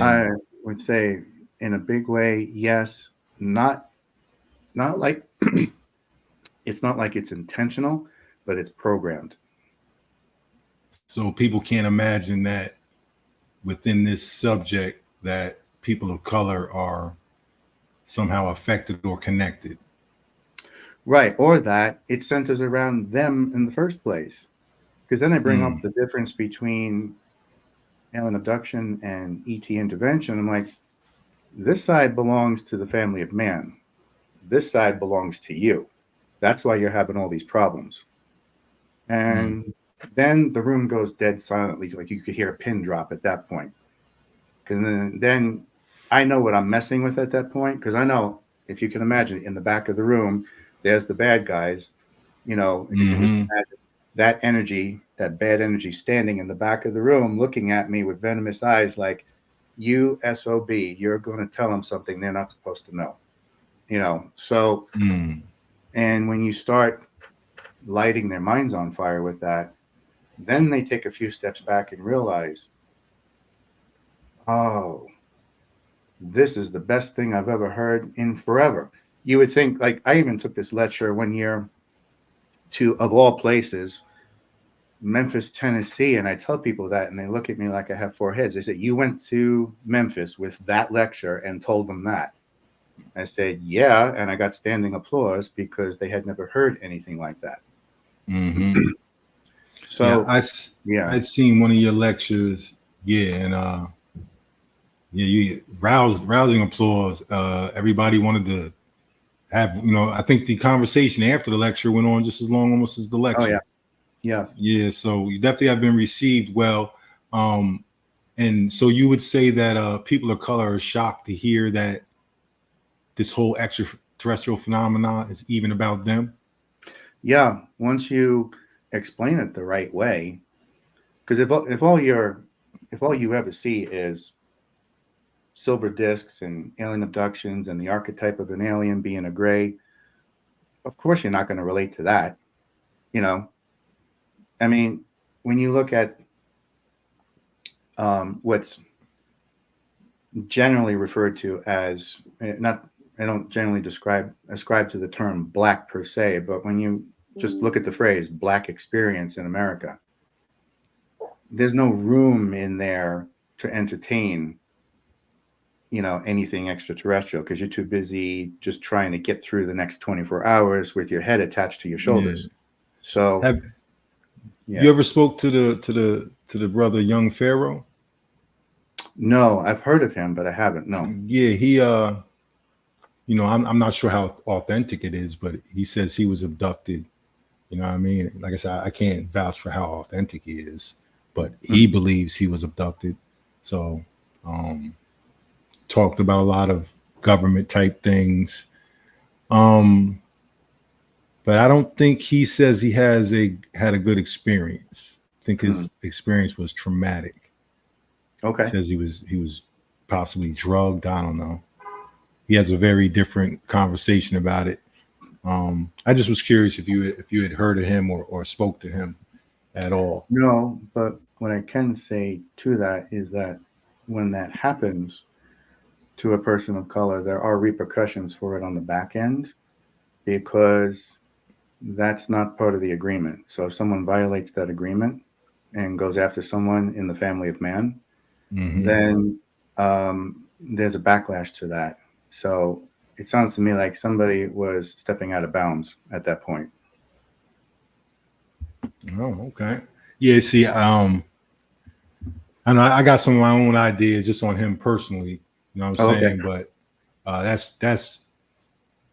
I and would say in a big way, yes. Not like it's not like it's intentional, but it's programmed. so people can't imagine that within this subject that people of color are somehow affected or connected. Right. Or that it centers around them in the first place. Because then I bring up Mm, the difference between alien abduction and ET intervention. I'm like, this side belongs to the family of man. This side belongs to you. That's why you're having all these problems. mm, And then the room goes dead silently. Like you could hear a pin drop at that point. Because then I know what I'm messing with at that point. Because I know, if you can imagine, in the back of the room, there's the bad guys. If you can just hmm. imagine that energy, that bad energy standing in the back of the room looking at me with venomous eyes like, you SOB, you're going to tell them something they're not supposed to know. So, Mm. and when you start lighting their minds on fire with that, then they take a few steps back and realize, oh, this is the best thing I've ever heard in forever. You would think, like, I even took this lecture one year to, of all places, Memphis, Tennessee. And I tell people that, and they look at me like I have four heads. They say, you went to Memphis with that lecture and told them that? I said, yeah. And I got standing applause because they had never heard anything like that. Hmm. Yeah, So, yeah. I'd seen one of your lectures, yeah, and yeah, you rousing applause. Everybody wanted to have, I think the conversation after the lecture went on just as long almost as the Oh, yeah. lecture. Yes. Yeah, so you definitely have been received well. And so you would say that people of color are shocked to hear that this whole extraterrestrial phenomenon is even about them. Yeah. Once you explain it the right way, because if all you ever see is silver discs and alien abductions and the archetype of an alien being a gray, of course you're not going to relate to that. You know, I mean, when you look at what's generally referred to as not, I don't generally ascribe to the term black per se, but when you just look at the phrase black experience in America, there's no room in there to entertain anything extraterrestrial because you're too busy just trying to get through the next 24 hours with your head attached to your Yeah. shoulders. So, Have you yeah. ever spoke to the brother Young Pharaoh? No, I've heard of him, but I haven't. No. Yeah, he I'm not sure how authentic it is, but he says he was abducted. You know what I mean? Like I said, I can't vouch for how authentic he is, but he Mhm. believes he was abducted. So, um, talked about a lot of government type things. Um, but I don't think he says he had a good experience. I think Mm. his experience was traumatic. He Okay. says he was possibly drugged. I don't know. He has a very different conversation about it. I just was curious if you had heard of him or spoke to him at all. No, but what I can say to that is that when that happens to a person of color, there are repercussions for it on the back end because that's not part of the agreement. So if someone violates that agreement and goes after someone in the family of man, Hmm. then there's a backlash to that. So it sounds to me like somebody was stepping out of bounds at that point. Oh, okay. Yeah. See, I know I got some of my own ideas just on him personally. You know what I'm Oh, okay. saying? But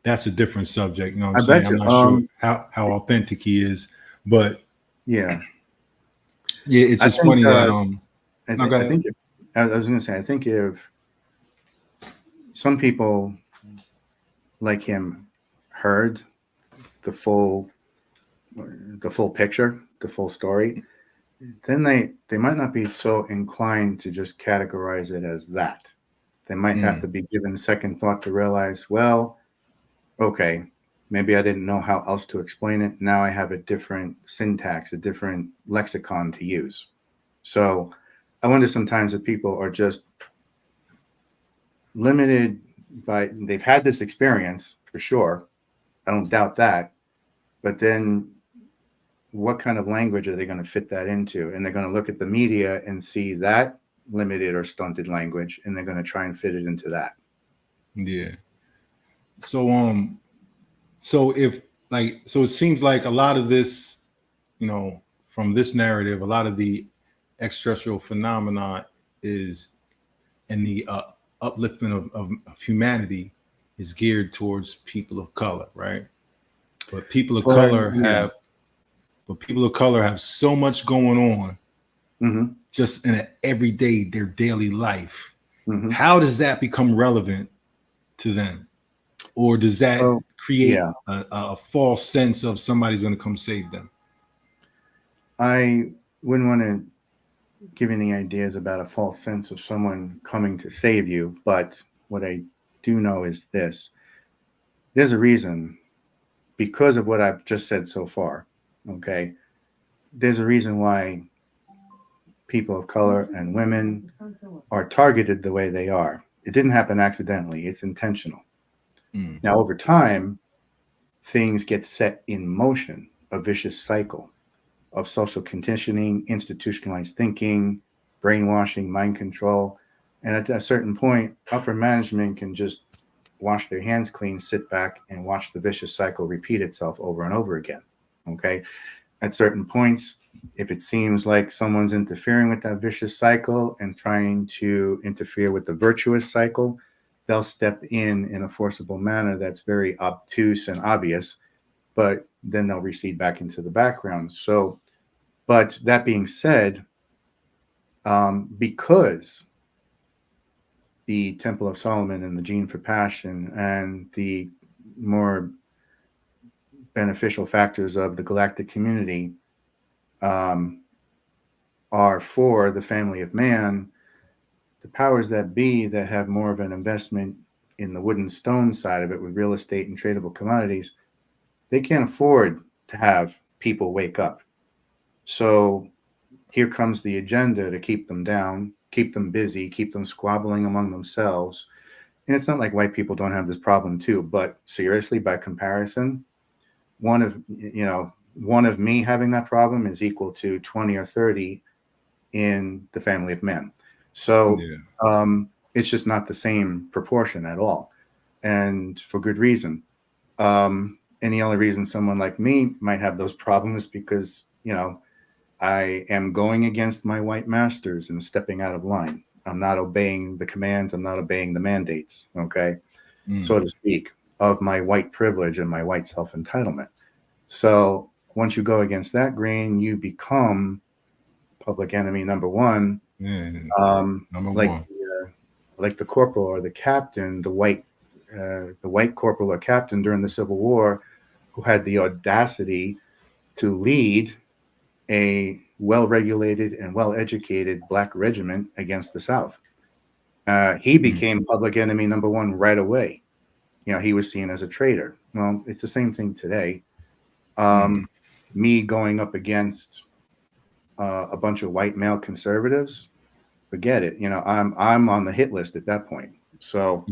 that's a different subject. You know what I'm I saying? bet I'm you. not sure how authentic he is, but Yeah. yeah, it's I just think funny that no, go I ahead. think if, I was going to say I think if some people like him heard the full the full picture, the full story, then they might not be so inclined to just categorize it as that. They might have to be given second thought to realize, well, okay, maybe I didn't know how else to explain it. Now I have a different syntax, a different lexicon to use. So I wonder sometimes if people are just limited by, they've had this experience for sure. I don't doubt that. But then what kind of language are they going to fit that into? And they're going to look at the media and see that limited or stunted language, and they're going to try and fit it into that. Yeah. So if so it seems like a lot of this, from this narrative, a lot of the extraterrestrial phenomena is, and the upliftment of humanity is geared towards people of color, right? But people of color have so much going on just in their daily life. How does that become relevant to them? Or does that create a false sense of somebody's going to come save them? I wouldn't want to give any ideas about a false sense of someone coming to save you, but what I do know is this. There's a reason, because of what I've just said so far, okay? There's a reason why people of color and women are targeted the way they are. It didn't happen accidentally. It's intentional. Now, over time, things get set in motion, a vicious cycle of social conditioning, institutionalized thinking, brainwashing, mind control. And at a certain point, upper management can just wash their hands clean, sit back, and watch the vicious cycle repeat itself over and over again. Okay? At certain points, if it seems like someone's interfering with that vicious cycle and trying to interfere with the virtuous cycle, they'll step in a forcible manner that's very obtuse and obvious, but then they'll recede back into the background. So, but that being said, because the Temple of Solomon and the Gene for Passion and the more beneficial factors of the galactic community are for the family of man, the powers that be that have more of an investment in the wood and stone side of it with real estate and tradable commodities, they can't afford to have people wake up. So here comes the agenda to keep them down, keep them busy, keep them squabbling among themselves. And it's not like white people don't have this problem too, but seriously, by comparison, one of me having that problem is equal to 20 or 30 in the family of men. So it's just not the same proportion at all. And for good reason. And the only reason someone like me might have those problems is because, I am going against my white masters and stepping out of line. I'm not obeying the commands. I'm not obeying the mandates, so to speak, of my white privilege and my white self-entitlement. So once you go against that grain, you become public enemy number one. Like the corporal or the captain, the white corporal or captain during the Civil War, who had the audacity to lead a well-regulated and well-educated Black regiment against the South. He became public enemy number one right away. He was seen as a traitor. Well, it's the same thing today. Me going up against a bunch of white male conservatives, forget it. I'm on the hit list at that point. So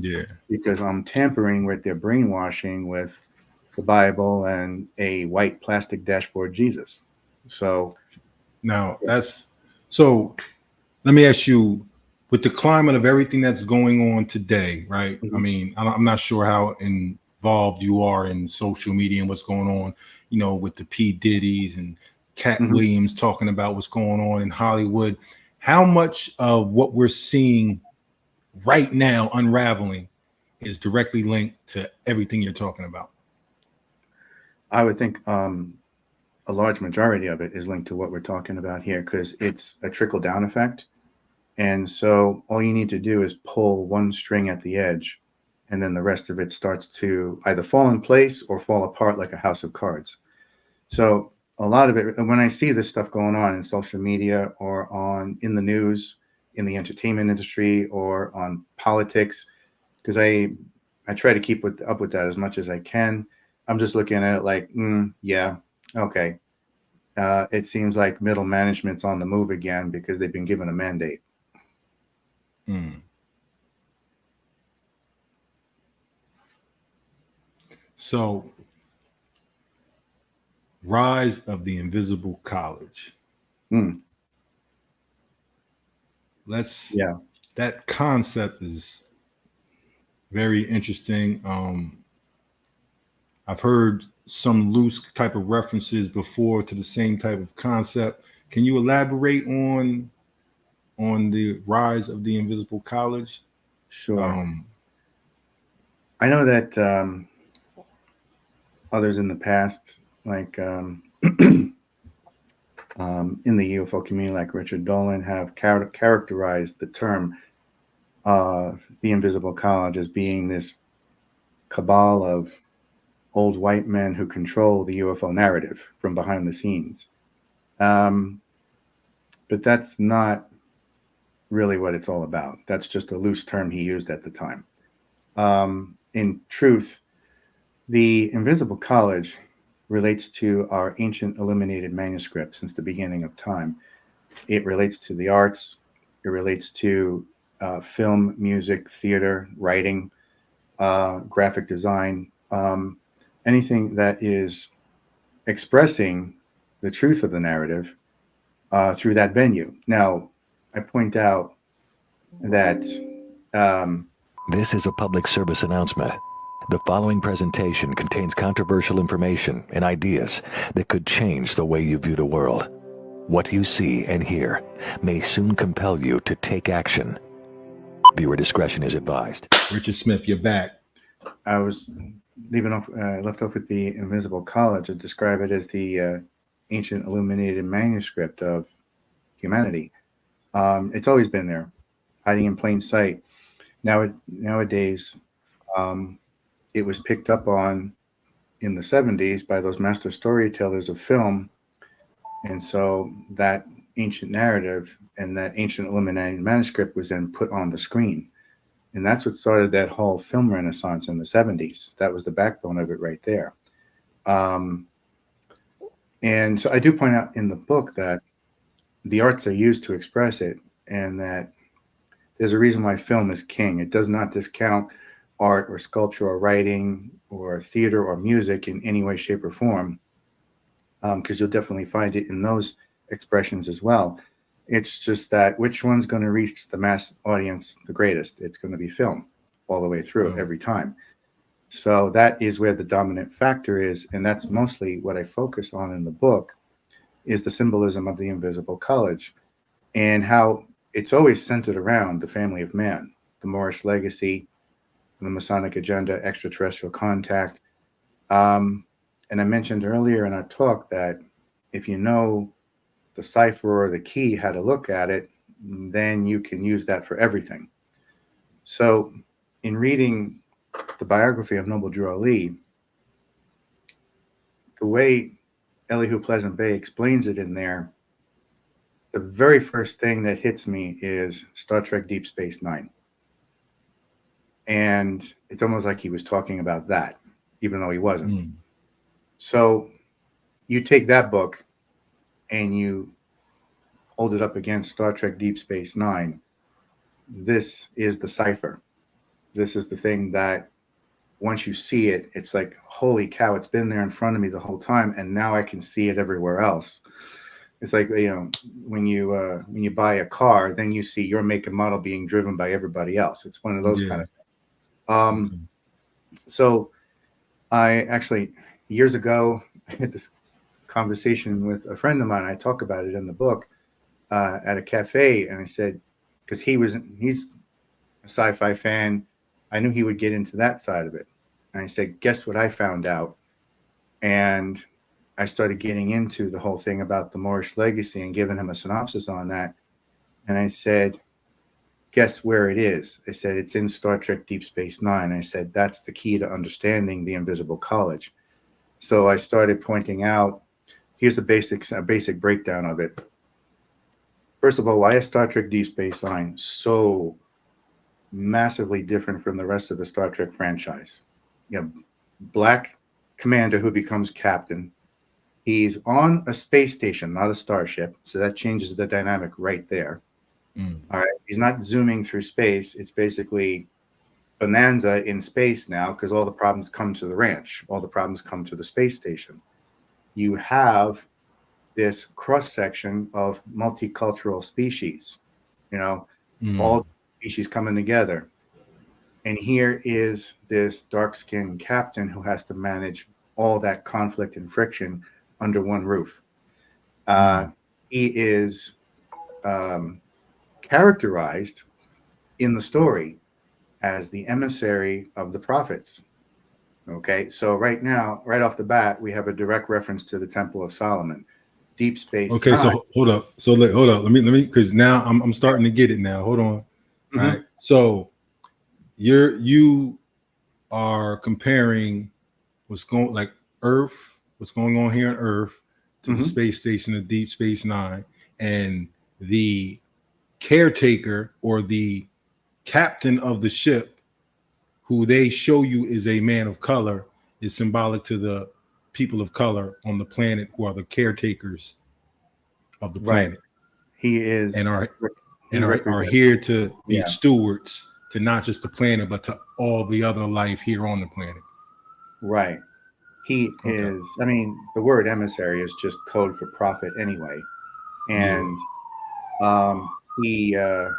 because I'm tampering with their brainwashing with the Bible and a white plastic dashboard Jesus. So now let me ask you, with the climate of everything that's going on today, right? I mean, I'm not sure how involved you are in social media and what's going on, with the P. Diddy's and Cat Williams talking about what's going on in Hollywood. How much of what we're seeing right now unraveling is directly linked to everything you're talking about? I would think a large majority of it is linked to what we're talking about here, because it's a trickle-down effect. And so all you need to do is pull one string at the edge, and then the rest of it starts to either fall in place or fall apart like a house of cards. So a lot of it, when I see this stuff going on in social media or in the news, in the entertainment industry, or on politics, because I try to keep up with that as much as I can. I'm just looking at it like, yeah, okay. It seems like middle management's on the move again because they've been given a mandate. So, rise of the invisible college. Yeah. That concept is very interesting. I've heard some loose type of references before to the same type of concept. Can you elaborate on the rise of the invisible college? Sure. I know that others in the past, like in the UFO community, like Richard Dolan, have characterized the term the invisible college as being this cabal of old white men who control the UFO narrative from behind the scenes. But that's not really what it's all about. That's just a loose term he used at the time. In truth, the invisible college relates to our ancient illuminated manuscript since the beginning of time. It relates to the arts. It relates to film, music, theater, writing, graphic design, anything that is expressing the truth of the narrative through that venue. Now, I point out that This is a public service announcement. The following presentation contains controversial information and ideas that could change the way you view the world. What you see and hear may soon compel you to take action. Viewer discretion is advised. Richard Smith, you're back. I was left off with the invisible college. I describe it as the ancient illuminated manuscript of humanity. It's always been there, hiding in plain sight. Nowadays, it was picked up on in the 70s by those master storytellers of film. And so that ancient narrative and that ancient illuminated manuscript was then put on the screen. And that's what started that whole film renaissance in the 70s. That was the backbone of it right there. And so I do point out in the book that the arts are used to express it, and that there's a reason why film is king. It does not discount art or sculpture or writing or theater or music in any way, shape, or form, because you'll definitely find it in those expressions as well. It's just that which one's going to reach the mass audience the greatest? It's going to be film all the way through every time. So that is where the dominant factor is, and that's mostly what I focus on in the book, is the symbolism of the invisible college and how it's always centered around the family of man, the Moorish Legacy, the Masonic agenda, extraterrestrial contact. And I mentioned earlier in our talk that if you know the cipher or the key, how to look at it, then you can use that for everything. So in reading the biography of Noble Drew Ali, the way Elihu Pleasant Bay explains it in there, the very first thing that hits me is Star Trek Deep Space Nine. And it's almost like he was talking about that, even though he wasn't. So you take that book and you hold it up against Star Trek Deep Space Nine. This is the cipher. This is the thing that once you see it, it's like, holy cow, it's been there in front of me the whole time, and now I can see it everywhere else. It's like, when you buy a car, then you see your make and model being driven by everybody else. It's one of those kind of things. So I actually, years ago, I had this conversation with a friend of mine. I talk about it in the book at a cafe, and I said, because he's a sci-fi fan, I knew he would get into that side of it. And I said, guess what I found out? And I started getting into the whole thing about the Moorish Legacy and giving him a synopsis on that. And I said, guess where it is? I said, it's in Star Trek Deep Space Nine. I said, that's the key to understanding the invisible college. So I started pointing out here's a basic breakdown of it. First of all, why is Star Trek Deep Space Nine so massively different from the rest of the Star Trek franchise? You have black commander who becomes captain. He's on a space station, not a starship, so that changes the dynamic right there. All right, he's not zooming through space. It's basically bonanza in space now because all the problems come to the ranch. All the problems come to the space station. You have this cross section of multicultural species, all species coming together. And here is this dark-skinned captain who has to manage all that conflict and friction under one roof. He is characterized in the story as the emissary of the prophets. Okay, so right now, right off the bat, we have a direct reference to the Temple of Solomon. Deep Space. Okay, Nine. so hold up. Hold up. Let me, because now I'm starting to get it now. Hold on. Mm-hmm. All right. So you are comparing what's going like Earth, what's going on here on Earth, to the space station, the Deep Space Nine, and the caretaker or the captain of the ship, who they show you is a man of color, is symbolic to the people of color on the planet who are the caretakers of the planet. Right. He is and are here to be stewards to not just the planet, but to all the other life here on the planet. Right. He is, I mean, the word emissary is just code for prophet anyway. And the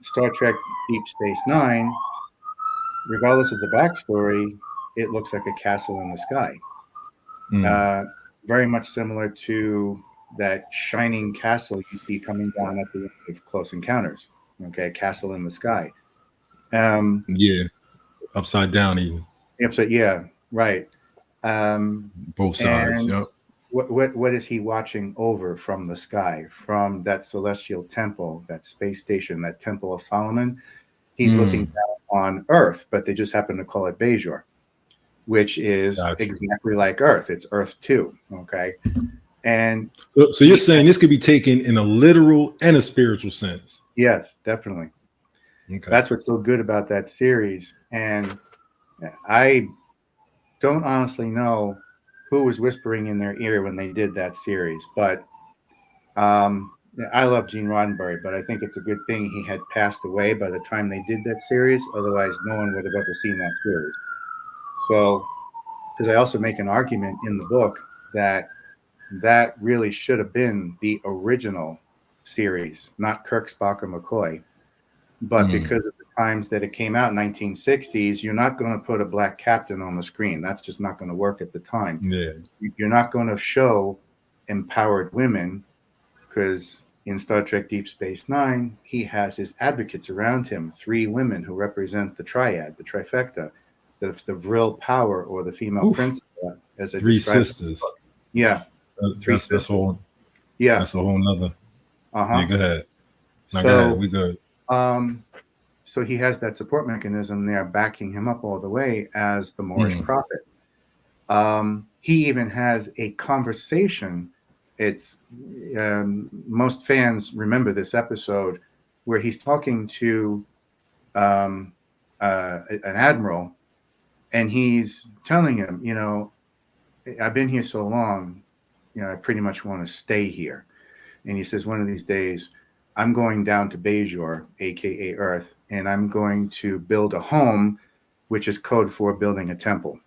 Star Trek Deep Space Nine, regardless of the backstory, it looks like a castle in the sky. Very much similar to that shining castle you see coming down at the end of Close Encounters. Okay, castle in the sky. Upside down even. Yeah, right. Both sides. Yep. What is he watching over from the sky, from that celestial temple, that space station, that Temple of Solomon? He's looking down on Earth, but they just happen to call it Bajor, which is exactly like Earth. It's Earth 2. Okay. And so you're saying this could be taken in a literal and a spiritual sense? Yes, definitely. Okay. That's what's so good about that series. And I don't honestly know who was whispering in their ear when they did that series, but I love Gene Roddenberry, but I think it's a good thing he had passed away by the time they did that series. Otherwise, no one would have ever seen that series. So, because I also make an argument in the book that really should have been the original series, not Kirk, Spock, or McCoy. But because of the times that it came out, 1960s, you're not going to put a black captain on the screen. That's just not going to work at the time. Yeah. You're not going to show empowered women, because in Star Trek Deep Space Nine, he has his advocates around him, 3 women who represent the triad, the trifecta, the vril power, or the female princess, as I 3 described. sisters. Yeah. 3 sisters. That's a whole nother. Yeah, go ahead. So, go ahead. We good. So he has that support mechanism there backing him up all the way as the Moorish prophet. He even has a conversation. It's most fans remember this episode where he's talking to an admiral, and he's telling him, I've been here so long, I pretty much want to stay here. And he says, one of these days, I'm going down to Bajor, aka Earth, and I'm going to build a home, which is code for building a temple.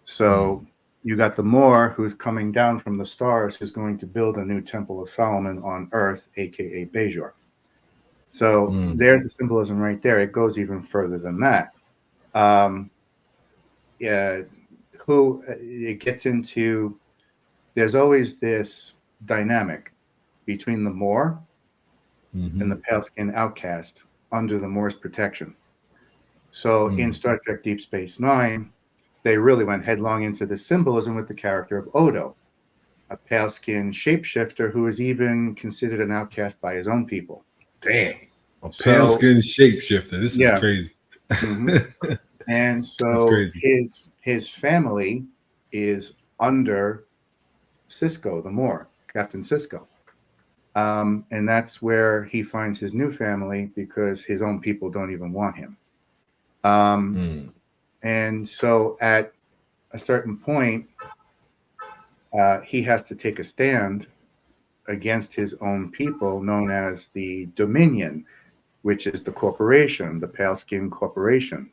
So you got the Moor who's coming down from the stars, who's going to build a new Temple of Solomon on Earth, aka Bajor. So there's the symbolism right there. It goes even further than that. It gets into, there's always this dynamic between the Moor and the pale-skinned outcast under the Moor's protection. So in Star Trek Deep Space Nine, they really went headlong into the symbolism with the character of Odo, a pale-skinned shapeshifter who is even considered an outcast by his own people. Damn. A pale-skinned shapeshifter. This is crazy. And so his family is under Cisco, the Moor, Captain Cisco. And that's where he finds his new family because his own people don't even want him. And so at a certain point, he has to take a stand against his own people, known as the Dominion, which is the corporation, the Pale Skin Corporation,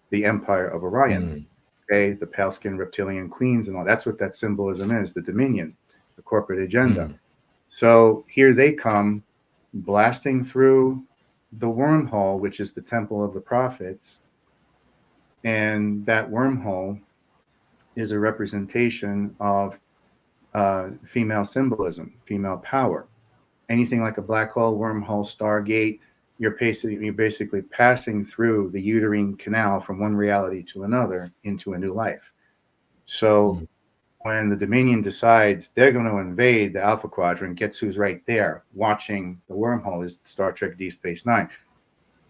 the Empire of Orion, okay, the Pale Skin Reptilian Queens and all. That's what that symbolism is, the Dominion, the corporate agenda. So here they come blasting through the wormhole, which is the Temple of the Prophets. And that wormhole is a representation of female symbolism, female power. Anything like a black hole, wormhole, stargate, you're basically passing through the uterine canal from one reality to another into a new life. So when the Dominion decides they're going to invade the Alpha Quadrant, guess who's right there watching the wormhole is Star Trek Deep Space Nine.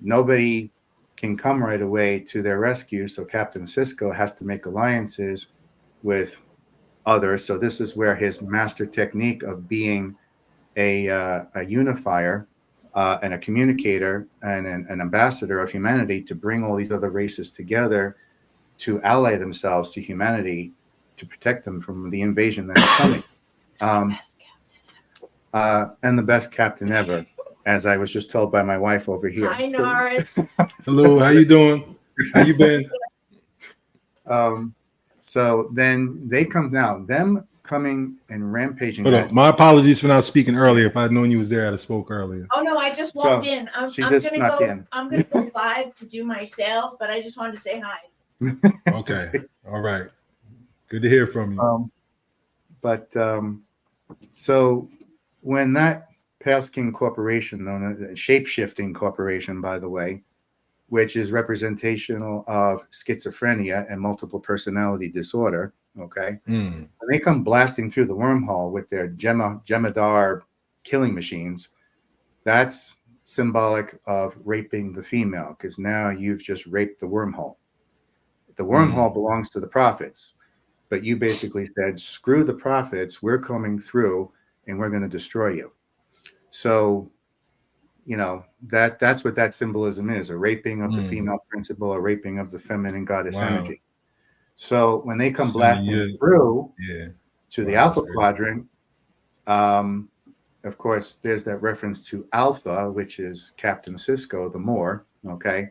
Nobody can come right away to their rescue, so Captain Cisco has to make alliances with others. So this is where his master technique of being a unifier and a communicator and an ambassador of humanity to bring all these other races together to ally themselves to humanity to protect them from the invasion that's coming. And the best captain ever, as I was just told by my wife over here. Hi, Norris. Hello, how you doing? How you been? So then they come down, them coming and rampaging. Hold on. My apologies for not speaking earlier. If I'd known you was there, I'd have spoke earlier. Oh no, I just walked in. I'm gonna go live to do my sales, but I just wanted to say hi. Okay. All right. Good to hear from you. So when that Pale Skin Corporation, known as a shape-shifting corporation, by the way, which is representational of schizophrenia and multiple personality disorder, okay? When they come blasting through the wormhole with their Jemadar killing machines, that's symbolic of raping the female, because now you've just raped the wormhole. The wormhole belongs to the prophets, but you basically said, screw the prophets, we're coming through and we're going to destroy you. So, you know, that's what that symbolism is, a raping of the female principle, a raping of the feminine goddess energy. So when they come blasting through to the Alpha Quadrant, of course, there's that reference to Alpha, which is Captain Cisco, the Moor, okay?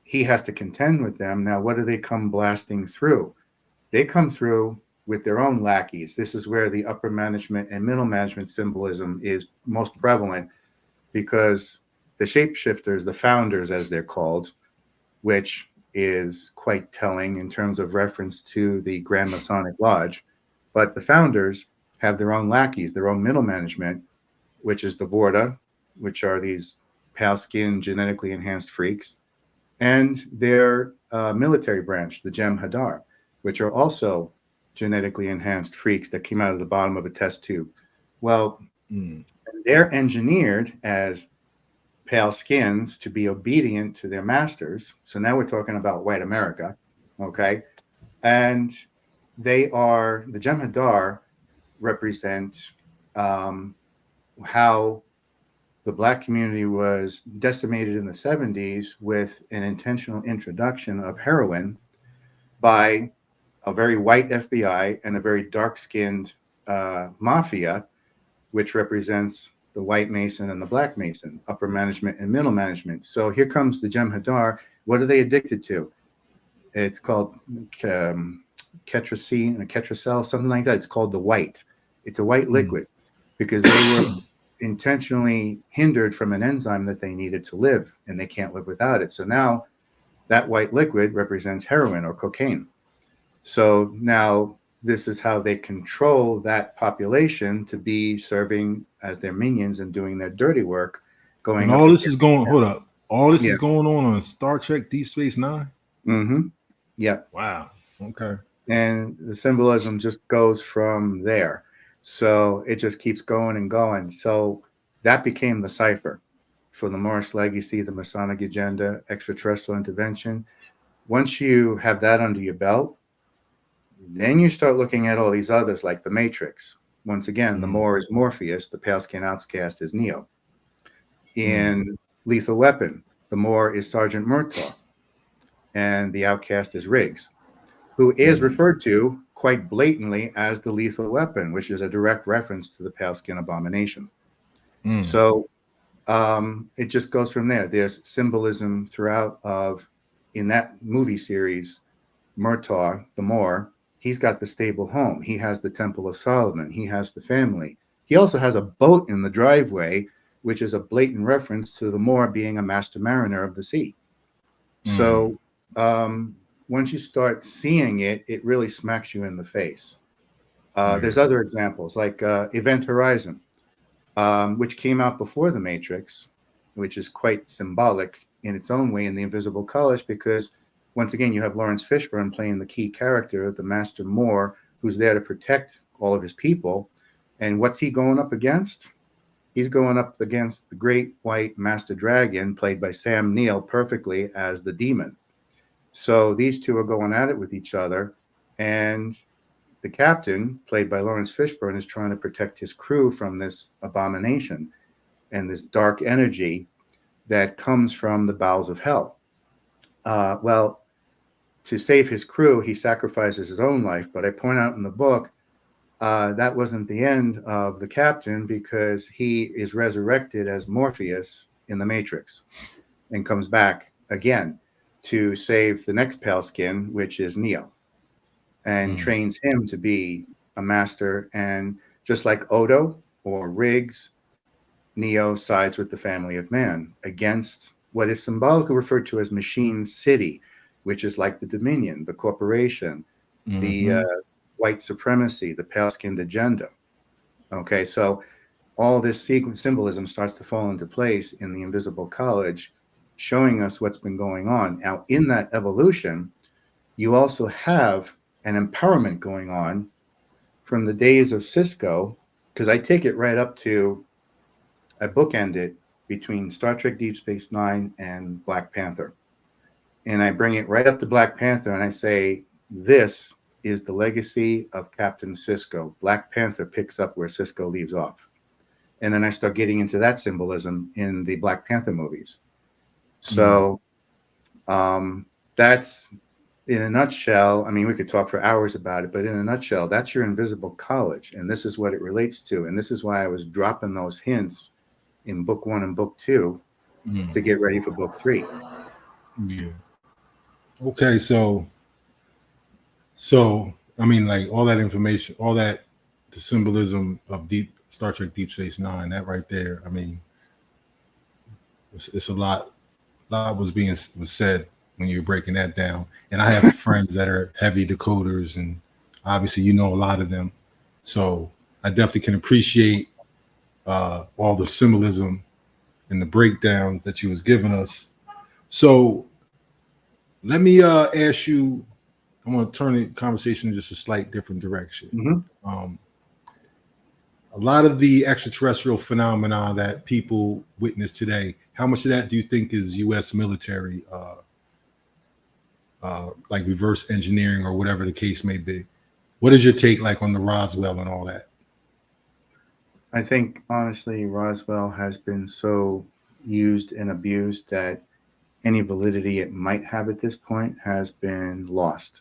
He has to contend with them. Now, what do they come blasting through? They come through with their own lackeys. This is where the upper management and middle management symbolism is most prevalent, because the shapeshifters, the founders as they're called, which is quite telling in terms of reference to the Grand Masonic Lodge, but the founders have their own lackeys, their own middle management, which is the Vorta, which are these pale skin, genetically enhanced freaks, and their military branch, the Jem'Hadar, which are also genetically enhanced freaks that came out of the bottom of a test tube. Well, they're engineered as pale skins to be obedient to their masters. So now we're talking about white America, okay? And they are, the Jem'Hadar represent how the Black community was decimated in the 70s with an intentional introduction of heroin by a very white FBI and a very dark-skinned mafia, which represents the white Mason and the Black Mason, upper management and middle management. So here comes the Jem'Hadar. What are they addicted to? It's called ketracel, something like that. It's called the white. It's a white liquid because they were intentionally hindered from an enzyme that they needed to live, and they can't live without it. So now that white liquid represents heroin or cocaine. So now this is how they control that population to be serving as their minions and doing their dirty work. And all this is going, hold up. All this is going on Star Trek Deep Space Nine? Yeah. Wow. Okay. And the symbolism just goes from there. So it just keeps going and going. So that became the cipher for the Moorish Legacy, the Masonic Agenda, extraterrestrial intervention. Once you have that under your belt, Then you start looking at all these others like the Matrix. Once again, the Moor is Morpheus, the pale skin outcast is Neo. In Lethal Weapon, the Moor is Sergeant Murtaugh, and the outcast is Riggs, who is referred to quite blatantly as the Lethal Weapon, which is a direct reference to the pale skin abomination. So it just goes from there. There's symbolism throughout in that movie series, Murtaugh, the Moor, he's got the stable home. He has the Temple of Solomon. He has the family. He also has a boat in the driveway, which is a blatant reference to the Moor being a master mariner of the sea. So once you start seeing it, it really smacks you in the face. There's other examples like Event Horizon, which came out before The Matrix, which is quite symbolic in its own way in The Invisible College, because once again, you have Lawrence Fishburne playing the key character, the Master Moor, who's there to protect all of his people. And what's he going up against? He's going up against the great white Master Dragon, played by Sam Neill perfectly as the demon. So these two are going at it with each other. And the captain, played by Lawrence Fishburne, is trying to protect his crew from this abomination and this dark energy that comes from the bowels of hell. Well, to save his crew, he sacrifices his own life. But I point out in the book, that wasn't the end of the captain, because he is resurrected as Morpheus in the Matrix and comes back again to save the next pale skin, which is Neo, and trains him to be a master. And just like Odo or Riggs, Neo sides with the family of man against what is symbolically referred to as Machine City, which is like the Dominion, the corporation, the white supremacy, the pale-skinned agenda. Okay, so all this symbolism starts to fall into place in the Invisible College, showing us what's been going on. Now, in that evolution, you also have an empowerment going on from the days of Cisco, because I take it right up to, I bookend it between Star Trek Deep Space Nine and Black Panther. And I bring it right up to Black Panther, and I say, this is the legacy of Captain Sisko. Black Panther picks up where Sisko leaves off. And then I start getting into that symbolism in the Black Panther movies. So that's, in a nutshell, I mean, we could talk for hours about it, but in a nutshell, that's your Invisible College. And this is what it relates to. And this is why I was dropping those hints in book 1 and book 2 to get ready for book 3. Yeah. Okay, so I mean, like, all that information, all that, the symbolism of Star Trek Deep Space Nine, that right there, I mean, it's a lot was said when you're breaking that down. And I have friends that are heavy decoders, and obviously you know a lot of them, so I definitely can appreciate all the symbolism and the breakdowns that you was giving us. So let me ask you, I'm going to turn the conversation in just a slight different direction. A lot of the extraterrestrial phenomena that people witness today, how much of that do you think is U.S. military, like reverse engineering or whatever the case may be? What is your take like on the Roswell and all that? I think, honestly, Roswell has been so used and abused that any validity it might have at this point has been lost.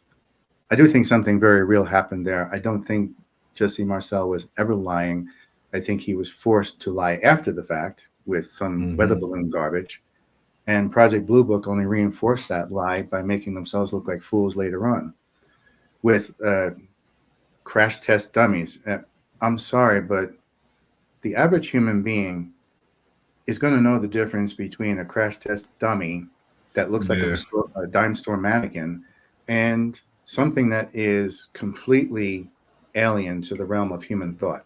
I do think something very real happened there. I don't think Jesse Marcel was ever lying. I think he was forced to lie after the fact with some weather balloon garbage. And Project Blue Book only reinforced that lie by making themselves look like fools later on with crash test dummies. I'm sorry, but the average human being is going to know the difference between a crash test dummy that looks like a dime store mannequin and something that is completely alien to the realm of human thought.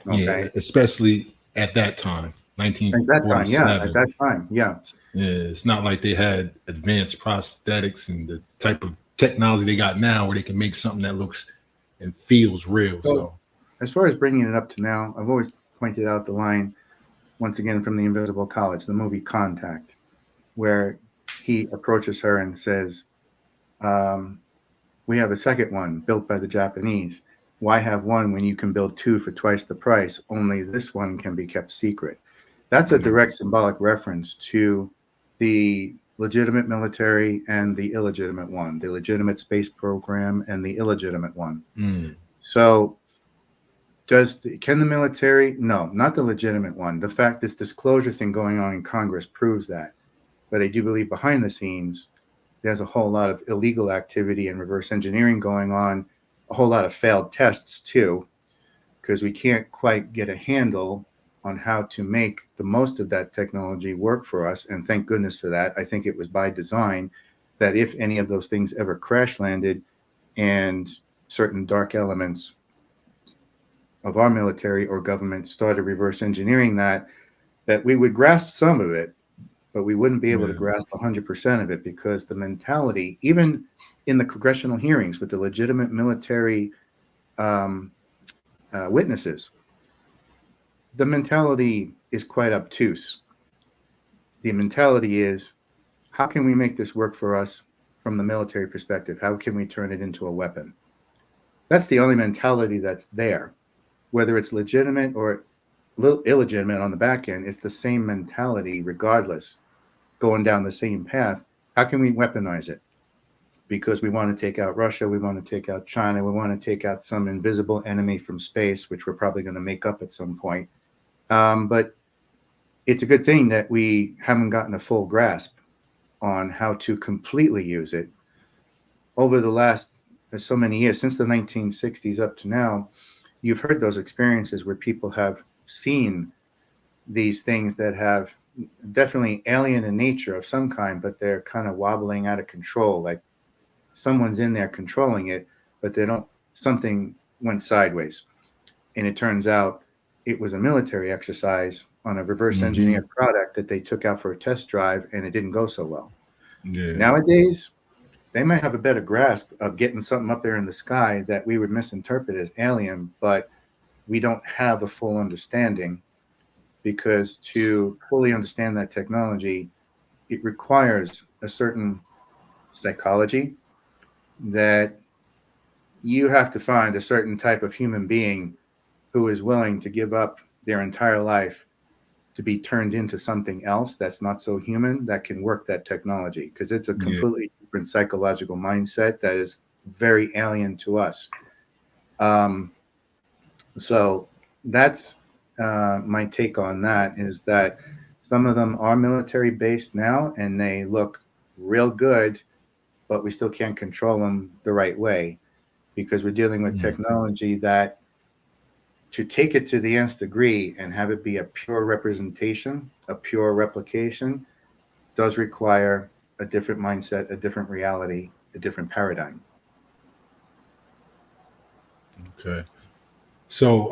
Okay, yeah, especially at that time, 1947. At that time, yeah. It's not like they had advanced prosthetics and the type of technology they got now where they can make something that looks and feels real. So as far as bringing it up to now, I've always pointed out the line, once again, from The Invisible College, the movie Contact, where he approaches her and says, We have a second one built by the Japanese. Why have one when you can build two for twice the price? Only this one can be kept secret. That's a direct symbolic reference to the legitimate military and the illegitimate one, the legitimate space program and the illegitimate one. So can the military? No, not the legitimate one. The fact this disclosure thing going on in Congress proves that. But I do believe behind the scenes, there's a whole lot of illegal activity and reverse engineering going on, a whole lot of failed tests too, because we can't quite get a handle on how to make the most of that technology work for us. And thank goodness for that. I think it was by design that if any of those things ever crash landed and certain dark elements of our military or government started reverse engineering that we would grasp some of it, but we wouldn't be able to grasp 100% of it, because the mentality, even in the congressional hearings with the legitimate military witnesses, the mentality is quite obtuse. The mentality is, how can we make this work for us from the military perspective? How can we turn it into a weapon? That's the only mentality that's there. Whether it's legitimate or illegitimate on the back end, it's the same mentality regardless, going down the same path. How can we weaponize it? Because we want to take out Russia, we want to take out China, we want to take out some invisible enemy from space, which we're probably going to make up at some point. But it's a good thing that we haven't gotten a full grasp on how to completely use it. Over the last so many years, since the 1960s up to now, you've heard those experiences where people have seen these things that have definitely alien in nature of some kind, but they're kind of wobbling out of control. Like someone's in there controlling it, but something went sideways. And it turns out it was a military exercise on a reverse engineered product that they took out for a test drive, and it didn't go so well. Nowadays, they might have a better grasp of getting something up there in the sky that we would misinterpret as alien, but we don't have a full understanding, because to fully understand that technology, it requires a certain psychology that you have to find a certain type of human being who is willing to give up their entire life to be turned into something else that's not so human, that can work that technology, because it's a completely different psychological mindset that is very alien to us. So that's my take on that, is that some of them are military based now and they look real good, but we still can't control them the right way, because we're dealing with technology that, to take it to the nth degree and have it be a pure representation, a pure replication, does require a different mindset, a different reality, a different paradigm. Okay. So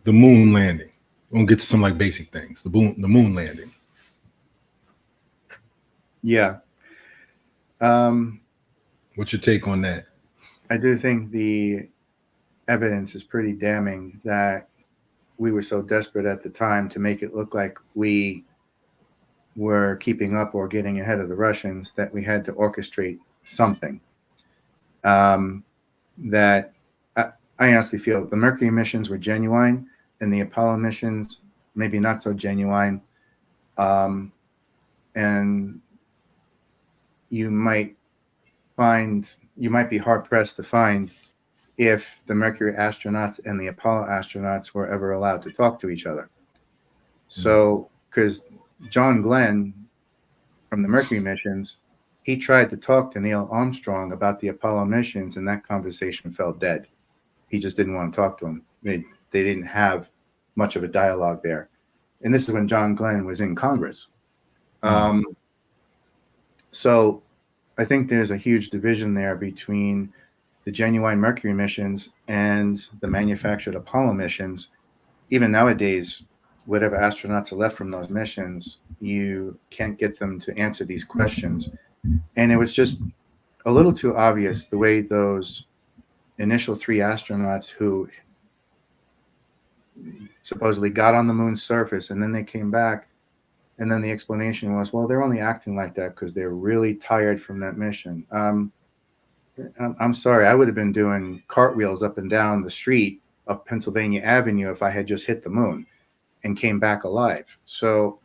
the moon landing. We're gonna get to some like basic things. The moon landing. Yeah. What's your take on that? I do think the evidence is pretty damning that we were so desperate at the time to make it look like we were keeping up or getting ahead of the Russians that we had to orchestrate something. That I honestly feel the Mercury missions were genuine, and the Apollo missions maybe not so genuine. And you might be hard pressed to find if the Mercury astronauts and the Apollo astronauts were ever allowed to talk to each other. So, because John Glenn from the Mercury missions, he tried to talk to Neil Armstrong about the Apollo missions, and that conversation fell dead. He just didn't want to talk to him. They didn't have much of a dialogue there. And this is when John Glenn was in Congress. So I think there's a huge division there between the genuine Mercury missions and the manufactured Apollo missions. Even nowadays, whatever astronauts are left from those missions, you can't get them to answer these questions. And it was just a little too obvious the way those initial 3 astronauts who supposedly got on the moon's surface and then they came back, And then the explanation was, well, they're only acting like that because they're really tired from that mission. I'm sorry, I would have been doing cartwheels up and down the street of Pennsylvania Avenue if I had just hit the moon and came back alive. So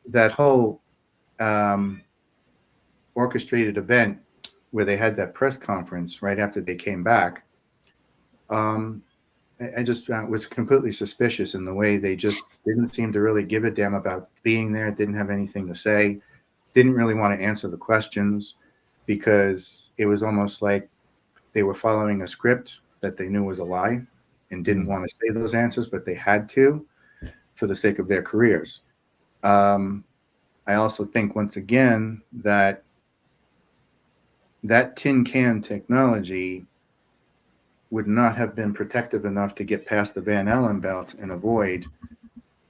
that whole orchestrated event where they had that press conference right after they came back, I just was completely suspicious in the way they just didn't seem to really give a damn about being there, didn't have anything to say, didn't really want to answer the questions, because it was almost like they were following a script that they knew was a lie and didn't want to say those answers, but they had to for the sake of their careers. I also think, once again, that tin can technology would not have been protective enough to get past the Van Allen belts and avoid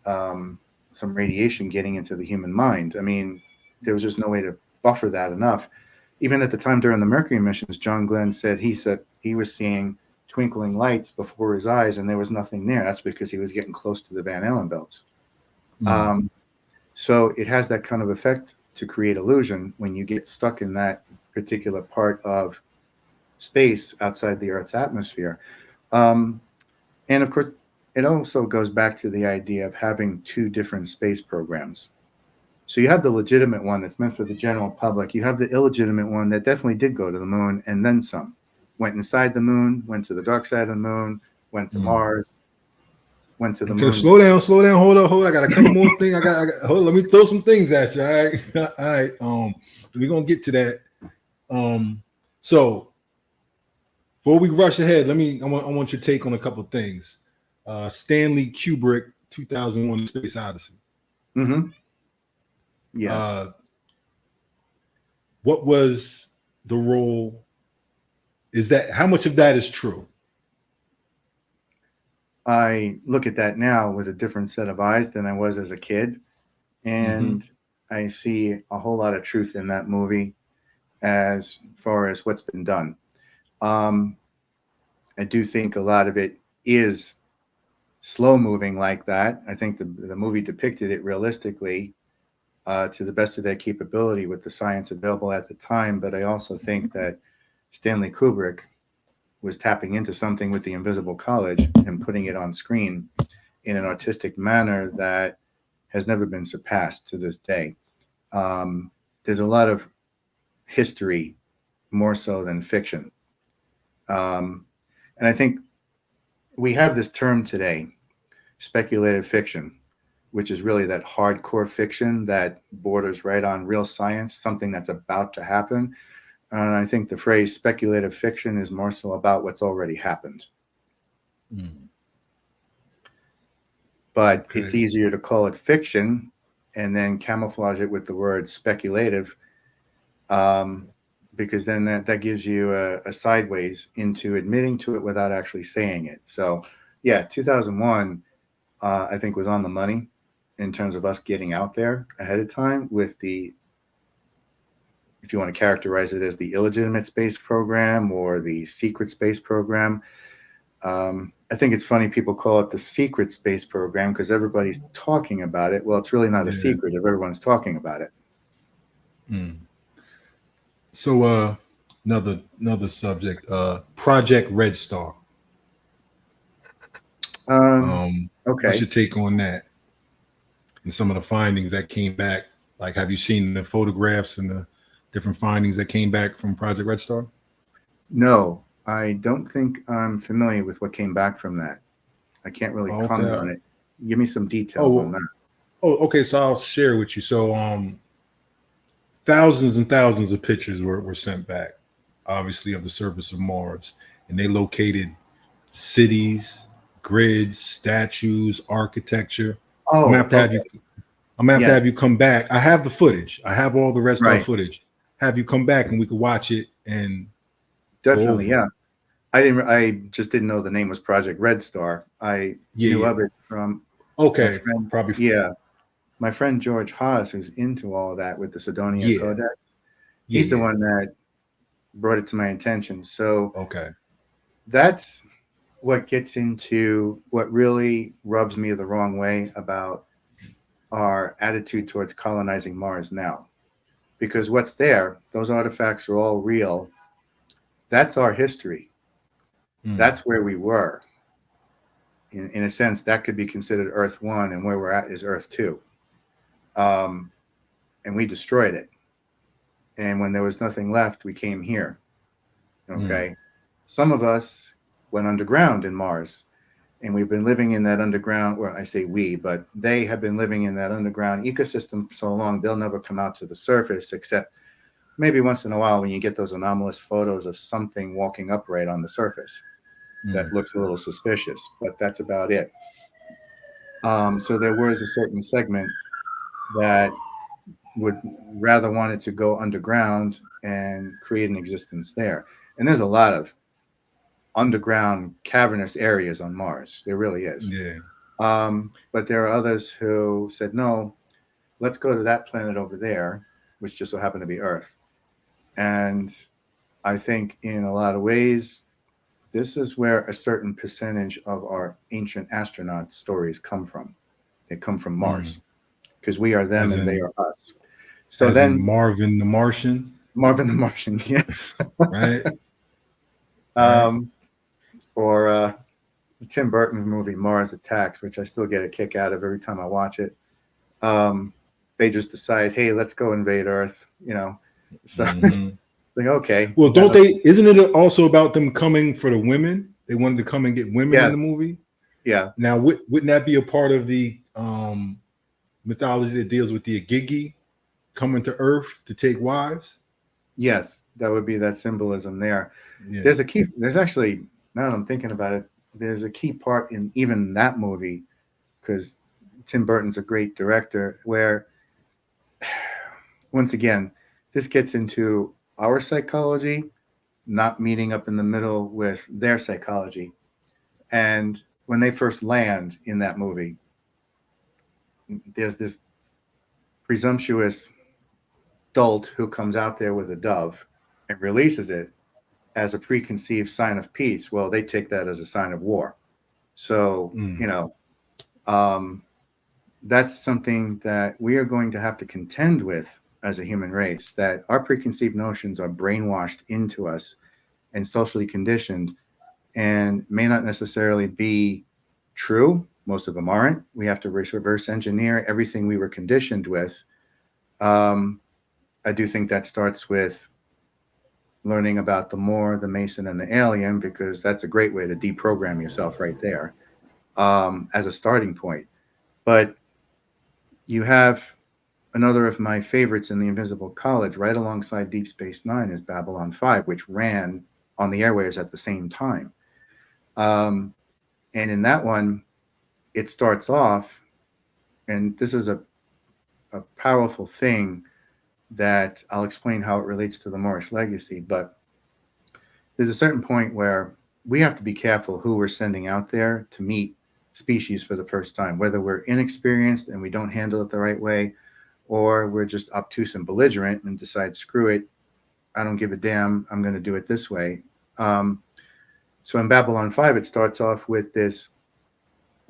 some radiation getting into the human mind. I mean, there was just no way to buffer that enough. Even at the time during the Mercury missions, John Glenn said he was seeing twinkling lights before his eyes and there was nothing there. That's because he was getting close to the Van Allen belts. So it has that kind of effect to create illusion when you get stuck in that particular part of space outside the Earth's atmosphere. And of course, it also goes back to the idea of having two different space programs. So you have the legitimate one that's meant for the general public. You have the illegitimate one that definitely did go to the moon and then some. Went inside the moon, went to the dark side of the moon, went to Mars, went to the moon. Slow down, hold on. I got a couple more things. I got hold on, let me throw some things at you. All right. All right. We're gonna get to that. So before we rush ahead, I want your take on a couple of things. Stanley Kubrick, 2001: Space Odyssey. Yeah. What was the role? How much of that is true? I look at that now with a different set of eyes than I was as a kid. And I see a whole lot of truth in that movie as far as what's been done. I do think a lot of it is slow moving like that. I think the movie depicted it realistically to the best of their capability with the science available at the time. But I also think that Stanley Kubrick was tapping into something with the Invisible College and putting it on screen in an artistic manner that has never been surpassed to this day. There's a lot of history more so than fiction. And I think we have this term today, speculative fiction, which is really that hardcore fiction that borders right on real science, something that's about to happen. And I think the phrase speculative fiction is more so about what's already happened. But it's easier to call it fiction and then camouflage it with the word speculative, because then that gives you a sideways into admitting to it without actually saying it. So, yeah, 2001, I think, was on the money in terms of us getting out there ahead of time with the, if you want to characterize it as the illegitimate space program or the secret space program. I think it's funny people call it the secret space program because everybody's talking about it. Well, it's really not a secret if everyone's talking about it. So another subject, Project Red Star. Okay. What's your take on that? And some of the findings that came back. Like, have you seen the photographs and the different findings that came back from Project Red Star? No, I don't think I'm familiar with what came back from that. I can't really comment on it. Give me some details on that. Oh, okay. So I'll share with you. So thousands and thousands of pictures were sent back, obviously, of the surface of Mars. And they located cities, grids, statues, architecture. I'm gonna have to have you. I'm gonna have to have you come back. I have the footage. I have all the rest of the footage. Have you come back and we could watch it and definitely, yeah. I just didn't know the name was Project Red Star. I knew of it from my friend, my friend George Haas, who's into all of that with the Sidonia Codex. He's the one that brought it to my attention. So that's what gets into what really rubs me the wrong way about our attitude towards colonizing Mars now. Because what's there, those artifacts are all real. That's our history. That's where we were. In a sense, that could be considered Earth 1, and where we're at is Earth 2. And we destroyed it. And when there was nothing left, we came here. Okay. Some of us went underground in Mars, and we've been living in that underground, well, I say we, but they have been living in that underground ecosystem for so long, they'll never come out to the surface, except maybe once in a while when you get those anomalous photos of something walking upright on the surface that looks a little suspicious, but that's about it. So there was a certain segment that would rather wanted to go underground and create an existence there. And there's a lot of underground cavernous areas on Mars. There really is. Yeah. But there are others who said, no, let's go to that planet over there, which just so happened to be Earth. And I think in a lot of ways, this is where a certain percentage of our ancient astronaut stories come from. They come from Mars because we are them and they are us. So then Marvin the Martian. Marvin the Martian, yes. Right. Or Tim Burton's movie Mars Attacks, which I still get a kick out of every time I watch it. They just decide, hey, let's go invade Earth, So it's like, okay. Well, isn't it also about them coming for the women? They wanted to come and get women in the movie. Yeah. Now, wouldn't that be a part of the mythology that deals with the Agigi coming to Earth to take wives? Yes, that would be that symbolism there. Yeah. There's actually, now that I'm thinking about it, there's a key part in even that movie, because Tim Burton's a great director, where once again, this gets into our psychology not meeting up in the middle with their psychology. And when they first land in that movie, there's this presumptuous dolt who comes out there with a dove and releases it as a preconceived sign of peace. Well, they take that as a sign of war. So, that's something that we are going to have to contend with as a human race, that our preconceived notions are brainwashed into us and socially conditioned and may not necessarily be true. Most of them aren't. We have to reverse engineer everything we were conditioned with. I do think that starts with learning about the Moor, the Mason, and the alien, because that's a great way to deprogram yourself right there as a starting point. But you have another of my favorites in the Invisible College, right alongside Deep Space Nine, is Babylon 5, which ran on the airwaves at the same time. And in that one, it starts off, and this is a powerful thing that I'll explain how it relates to the Moorish Legacy, but there's a certain point where we have to be careful who we're sending out there to meet species for the first time, whether we're inexperienced and we don't handle it the right way, or we're just obtuse and belligerent and decide, screw it, I don't give a damn, I'm going to do it this way. So in Babylon 5, it starts off with this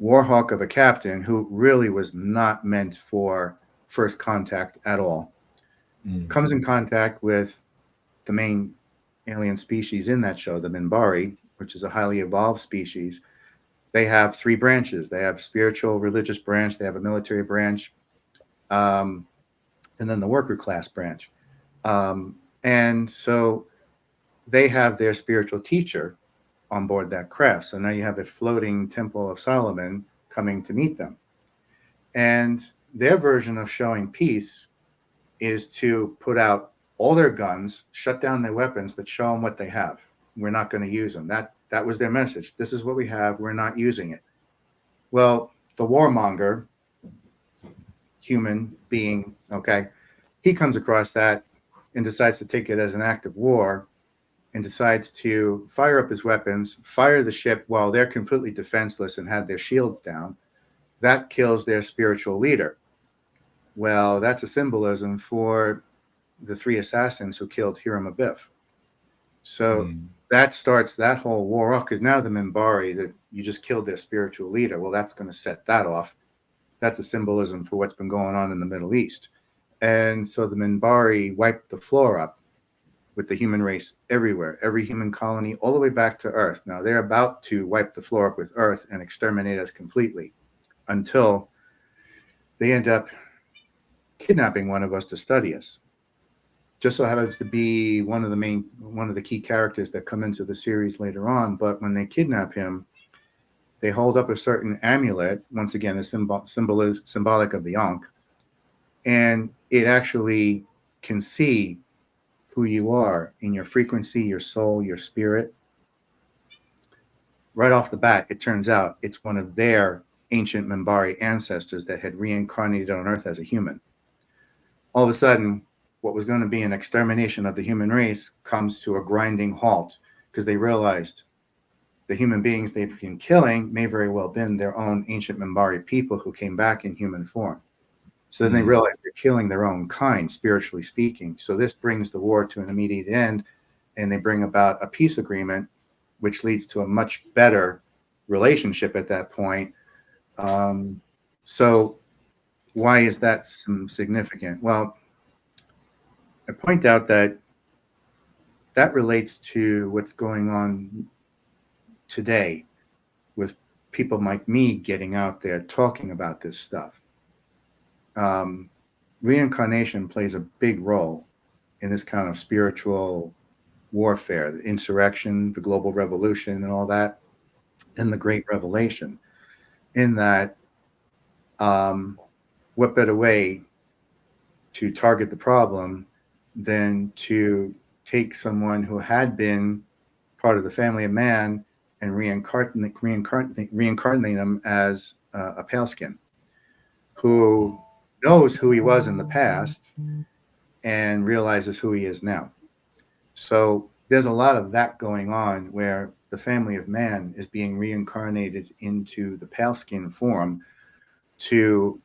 warhawk of a captain who really was not meant for first contact at all. Comes in contact with the main alien species in that show, the Minbari, which is a highly evolved species. They have three branches. They have spiritual, religious branch. They have a military branch. And then the worker class branch. And so they have their spiritual teacher on board that craft. So now you have a floating Temple of Solomon coming to meet them. And their version of showing peace is to put out all their guns, shut down their weapons, but show them what they have. We're not going to use them. That was their message. This is what we have. We're not using it. Well, the warmonger, human being, okay, he comes across that and decides to take it as an act of war and decides to fire up his weapons, fire the ship while they're completely defenseless and had their shields down. That kills their spiritual leader. Well, that's a symbolism for the three assassins who killed Hiram Abiff. So that starts that whole war off, because now the Minbari, that you just killed their spiritual leader, well, that's going to set that off. that's a symbolism for what's been going on in the Middle East. And so the Minbari wiped the floor up with the human race everywhere, every human colony, all the way back to Earth. Now they're about to wipe the floor up with Earth and exterminate us completely until they end up kidnapping one of us to study us. Just so happens to be one of the key characters that come into the series later on. But when they kidnap him, they hold up a certain amulet, once again, a symbolic of the Ankh, and it actually can see who you are in your frequency, your soul, your spirit. Right off the bat, it turns out it's one of their ancient Minbari ancestors that had reincarnated on Earth as a human. All of a sudden, what was going to be an extermination of the human race comes to a grinding halt because they realized the human beings they've been killing may very well have been their own ancient Minbari people who came back in human form. So then they realize they're killing their own kind, spiritually speaking. So this brings the war to an immediate end, and they bring about a peace agreement, which leads to a much better relationship at that point. So why is that significant? Well, I point out that relates to what's going on today with people like me getting out there talking about this stuff. Reincarnation plays a big role in this kind of spiritual warfare, the insurrection, the global revolution, and all that, and the great revelation. In that, what better way to target the problem than to take someone who had been part of the family of man and reincarnate them as a pale skin who knows who he was in the past and realizes who he is now. So there's a lot of that going on where the family of man is being reincarnated into the pale skin form to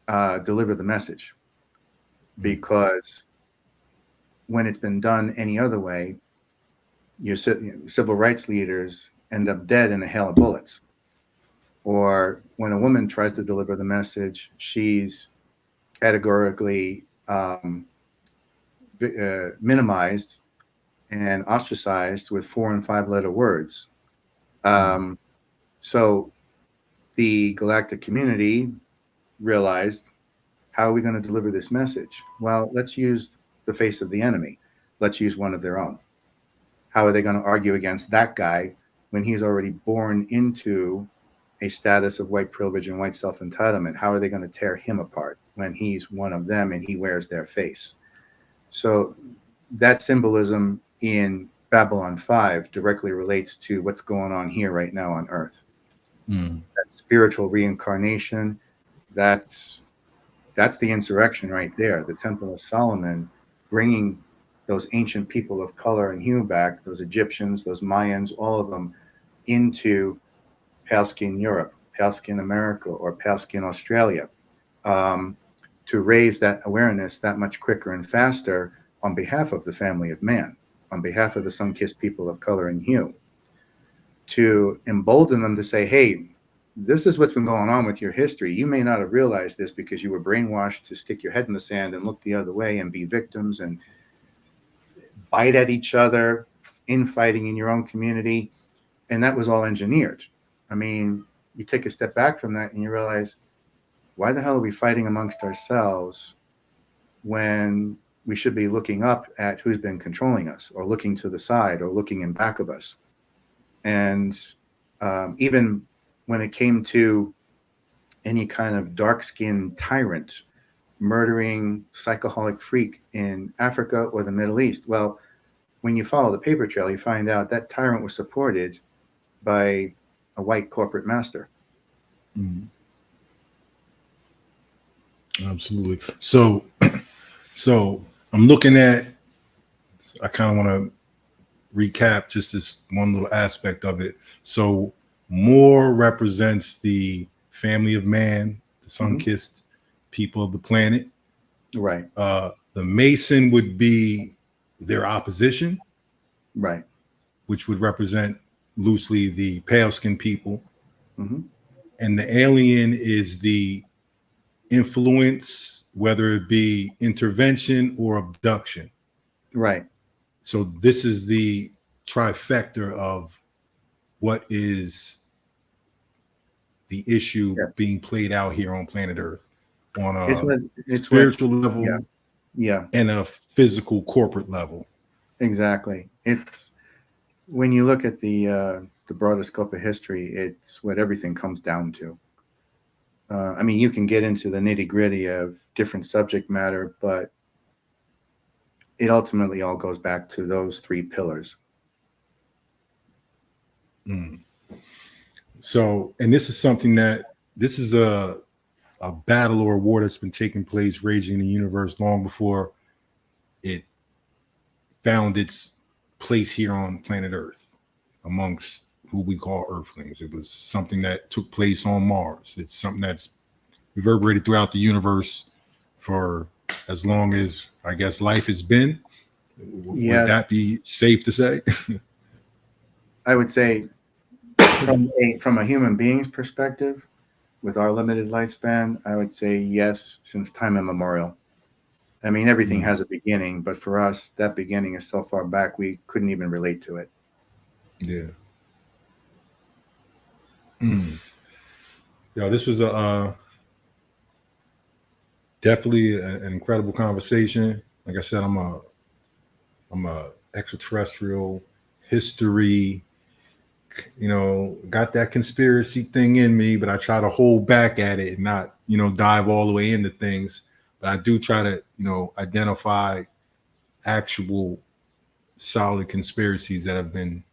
deliver the message. Because when it's been done any other way, your civil rights leaders end up dead in a hail of bullets. Or when a woman tries to deliver the message, she's categorically minimized and ostracized with 4 and 5 letter words. So the galactic community realized, how are we going to deliver this message? Well, let's use the face of the enemy. Let's use one of their own. How are they going to argue against that guy when he's already born into a status of white privilege and white self-entitlement? How are they going to tear him apart when he's one of them and he wears their face? So that symbolism in Babylon 5 directly relates to what's going on here right now on Earth. That spiritual reincarnation, that's the insurrection right there. The Temple of Solomon bringing those ancient people of color and hue back, those Egyptians, those Mayans, all of them into pale skin Europe, pale skin America, or pale skin Australia, to raise that awareness that much quicker and faster on behalf of the family of man, on behalf of the sun-kissed people of color and hue, to embolden them to say, hey, this is what's been going on with your history. You may not have realized this because you were brainwashed to stick your head in the sand and look the other way and be victims and bite at each other, infighting in your own community. And that was all engineered. I mean, you take a step back from that and you realize, why the hell are we fighting amongst ourselves when we should be looking up at who's been controlling us, or looking to the side, or looking in back of us? And even when it came to any kind of dark-skinned tyrant murdering psychoholic freak in Africa or the Middle East, well, when you follow the paper trail, you find out that tyrant was supported by a white corporate master. Absolutely. So I'm looking at, I kind of want to recap just this one little aspect of it. So Moor represents the family of man, the sun-kissed people of the planet. Right. The Mason would be their opposition. Right. Which would represent loosely the pale-skinned people. And the alien is the influence, whether it be intervention or abduction. Right. So this is the trifecta of what is the issue being played out here on planet Earth on a spiritual level and a physical corporate level. Exactly. It's when you look at the broader scope of history, it's what everything comes down to. I mean, you can get into the nitty-gritty of different subject matter, but it ultimately all goes back to those three pillars. So, and this is something this is a battle or a war that's been taking place, raging in the universe long before it found its place here on planet Earth amongst who we call Earthlings. It was something that took place on Mars. It's something that's reverberated throughout the universe for as long as, I guess, life has been. Would that be safe to say? I would say from a human being's perspective, with our limited lifespan, I would say yes, since time immemorial. I mean, everything has a beginning, but for us, that beginning is so far back, we couldn't even relate to it. Yeah. Yo, this was definitely an incredible conversation. Like I said, I'm a extraterrestrial history, got that conspiracy thing in me, but I try to hold back at it and not, dive all the way into things. But I do try to, identify actual solid conspiracies that have been,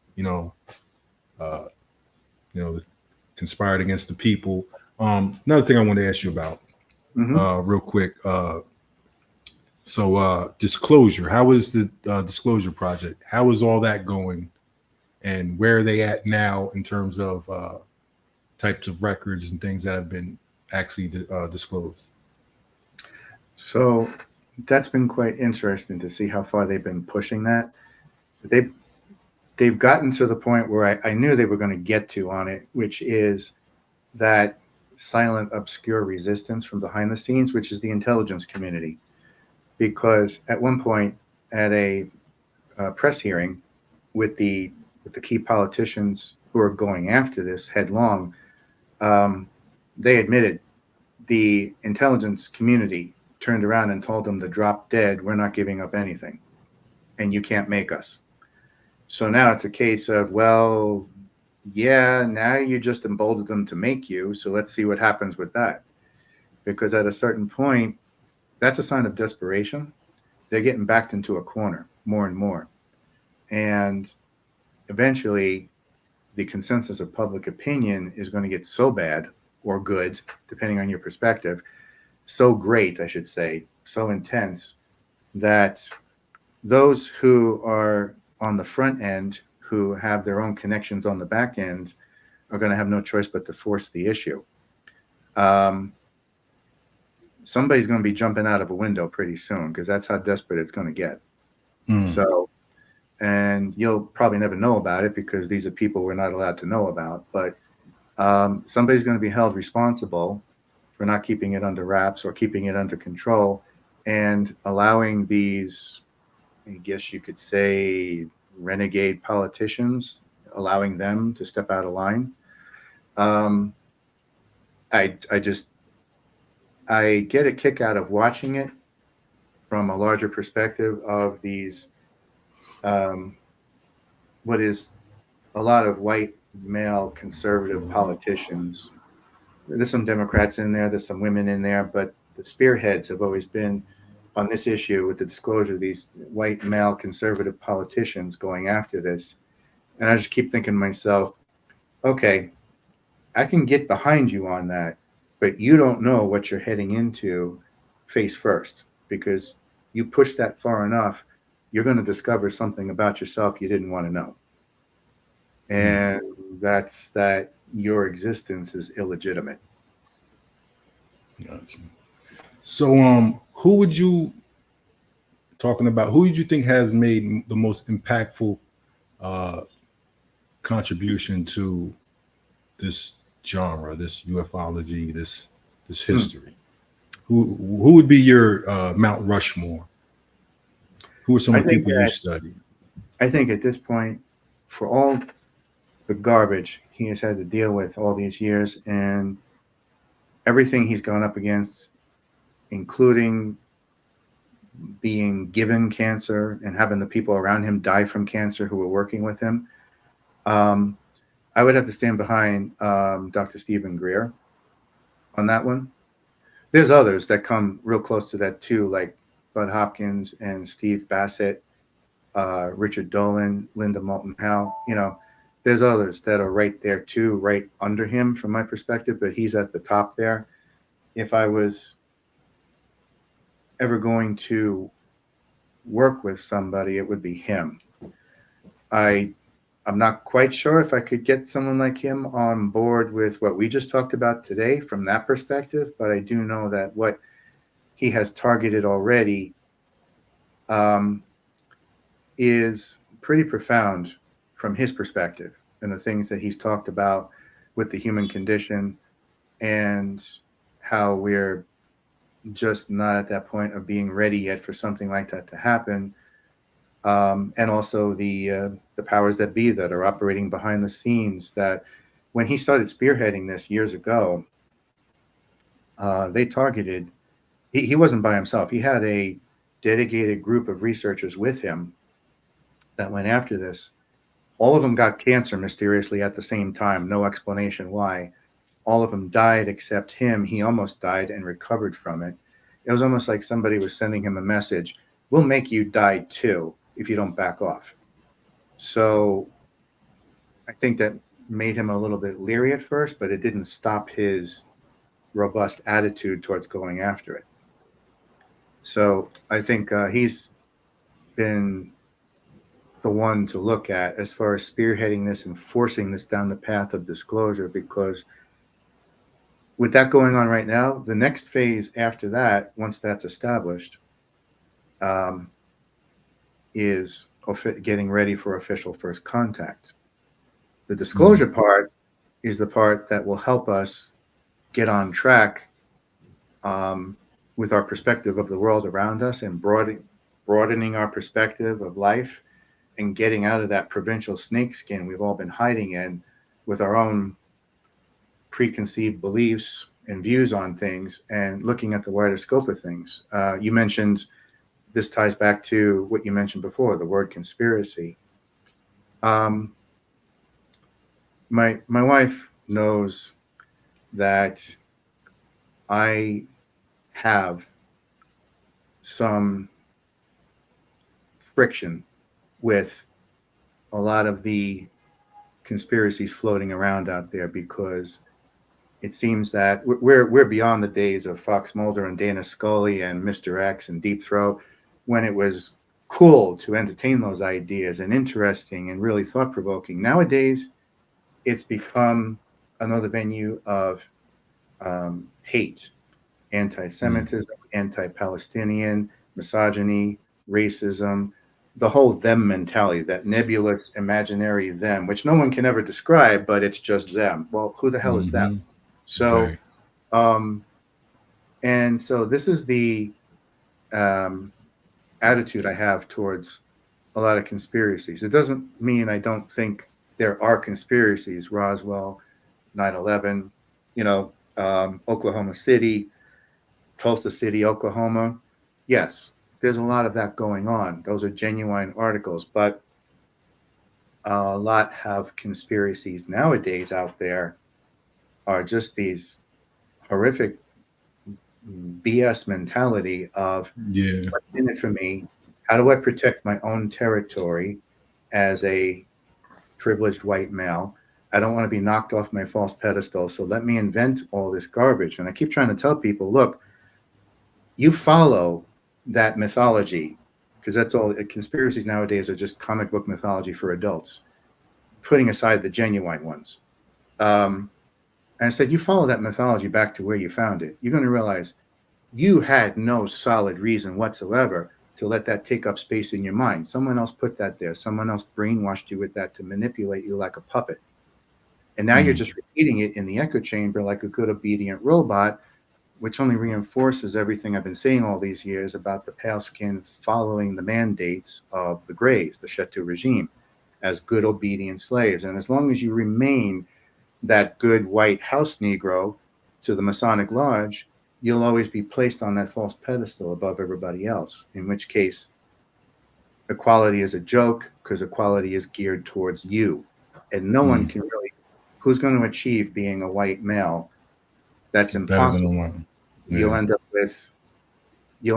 conspired against the people. Another thing I want to ask you about, real quick. So disclosure, how is the disclosure project? How is all that going? And where are they at now in terms of types of records and things that have been actually disclosed? So that's been quite interesting to see how far they've been pushing that. They've gotten to the point where I knew they were going to get to on it, which is that silent, obscure resistance from behind the scenes, which is the intelligence community. Because at one point at a press hearing with the key politicians who are going after this headlong, they admitted the intelligence community turned around and told them to drop dead. We're not giving up anything, and you can't make us. So now it's a case of, well, yeah, now you just emboldened them to make you. So let's see what happens with that. Because at a certain point, that's a sign of desperation. They're getting backed into a corner more and more. And eventually, the consensus of public opinion is going to get so bad or good, depending on your perspective, so great, I should say, so intense, that those who are on the front end, who have their own connections on the back end, are going to have no choice but to force the issue. Somebody's going to be jumping out of a window pretty soon, because that's how desperate it's going to get. So, and you'll probably never know about it because these are people we're not allowed to know about, but somebody's going to be held responsible for not keeping it under wraps or keeping it under control and allowing these, I guess you could say, renegade politicians, allowing them to step out of line. I get a kick out of watching it from a larger perspective of these, what is a lot of white male conservative politicians. There's some Democrats in there, there's some women in there, but the spearheads have always been on this issue with the disclosure of these white male conservative politicians going after this. And I just keep thinking to myself, okay, I can get behind you on that, but you don't know what you're heading into face first, because you push that far enough, you're going to discover something about yourself you didn't want to know. And that's that your existence is illegitimate. Gotcha. So, who would you think has made the most impactful contribution to this genre, this ufology, this history? Who would be your Mount Rushmore? Who are some of the people you study? I think at this point, for all the garbage he has had to deal with all these years and everything he's gone up against, including being given cancer and having the people around him die from cancer who were working with him, I would have to stand behind Dr. Stephen Greer on that one. There's others that come real close to that too, like Bud Hopkins and Steve Bassett, Richard Dolan, Linda Moulton Howe. You know, there's others that are right there too, right under him from my perspective, but he's at the top there. If I was ever going to work with somebody, it would be him. I'm not quite sure if I could get someone like him on board with what we just talked about today from that perspective, but I do know that what he has targeted already is pretty profound from his perspective and the things that he's talked about with the human condition and how we're just not at that point of being ready yet for something like that to happen. And also the powers that be that are operating behind the scenes, that when he started spearheading this years ago, they targeted, he wasn't by himself. He had a dedicated group of researchers with him that went after this. All of them got cancer mysteriously at the same time. No explanation why. All of them died except him. He almost died and recovered from it. It was almost like somebody was sending him a message. We'll make you die too if you don't back off. So I think that made him a little bit leery at first, but it didn't stop his robust attitude towards going after it. So I think he's been the one to look at as far as spearheading this and forcing this down the path of disclosure, because with that going on right now, the next phase after that, once that's established, is getting ready for official first contact. The disclosure part is the part that will help us get on track with our perspective of the world around us and broadening our perspective of life and getting out of that provincial snakeskin we've all been hiding in with our own preconceived beliefs and views on things and looking at the wider scope of things. You mentioned, this ties back to what you mentioned before, the word conspiracy. My wife knows that I have some friction with a lot of the conspiracies floating around out there, because it seems that we're beyond the days of Fox Mulder and Dana Scully and Mr. X and Deep Throat, when it was cool to entertain those ideas and interesting and really thought-provoking. Nowadays, it's become another venue of hate, anti-Semitism, anti-Palestinian, misogyny, racism, the whole them mentality, that nebulous imaginary them, which no one can ever describe, but it's just them. Well, who the hell is them? So, and so this is the attitude I have towards a lot of conspiracies. It doesn't mean I don't think there are conspiracies. Roswell, 9/11, Oklahoma City, Tulsa City, Oklahoma. Yes, there's a lot of that going on. Those are genuine articles, but a lot of conspiracies nowadays out there are just these horrific BS mentality of what's in it for me? How do I protect my own territory as a privileged white male? I don't want to be knocked off my false pedestal, so let me invent all this garbage. And I keep trying to tell people, look, you follow that mythology, because that's all. Conspiracies nowadays are just comic book mythology for adults, putting aside the genuine ones. And I said, you follow that mythology back to where you found it. You're going to realize you had no solid reason whatsoever to let that take up space in your mind. Someone else put that there. Someone else brainwashed you with that to manipulate you like a puppet. And now you're just repeating it in the echo chamber like a good obedient robot, which only reinforces everything I've been saying all these years about the pale skin following the mandates of the Greys, the Chetu regime, as good, obedient slaves. And as long as you remain that good white house Negro to the Masonic Lodge, you'll always be placed on that false pedestal above everybody else, in which case equality is a joke, because equality is geared towards you. And no one can really, who's going to achieve being a white male? That's impossible. Better than one. Yeah. You'll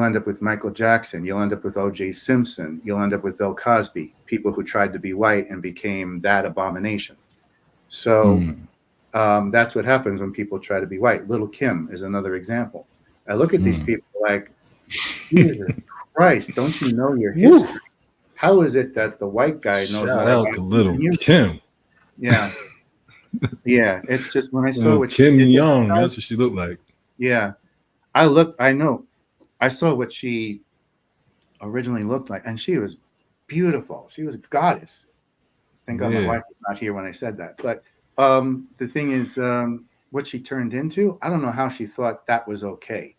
end up with Michael Jackson. You'll end up with O.J. Simpson. You'll end up with Bill Cosby, people who tried to be white and became that abomination. So that's what happens when people try to be white. Little Kim is another example. I look at these people like, Jesus Christ, don't you know your history? How is it that the white guy knows Shout more out about to you Little than you? Kim. Yeah. Yeah. It's just when I saw what Kim she did, Young, that's what she looked like. Yeah. I saw what she originally looked like, and she was beautiful. She was a goddess. Thank God my wife was not here when I said that. But the thing is, what she turned into, I don't know how she thought that was okay.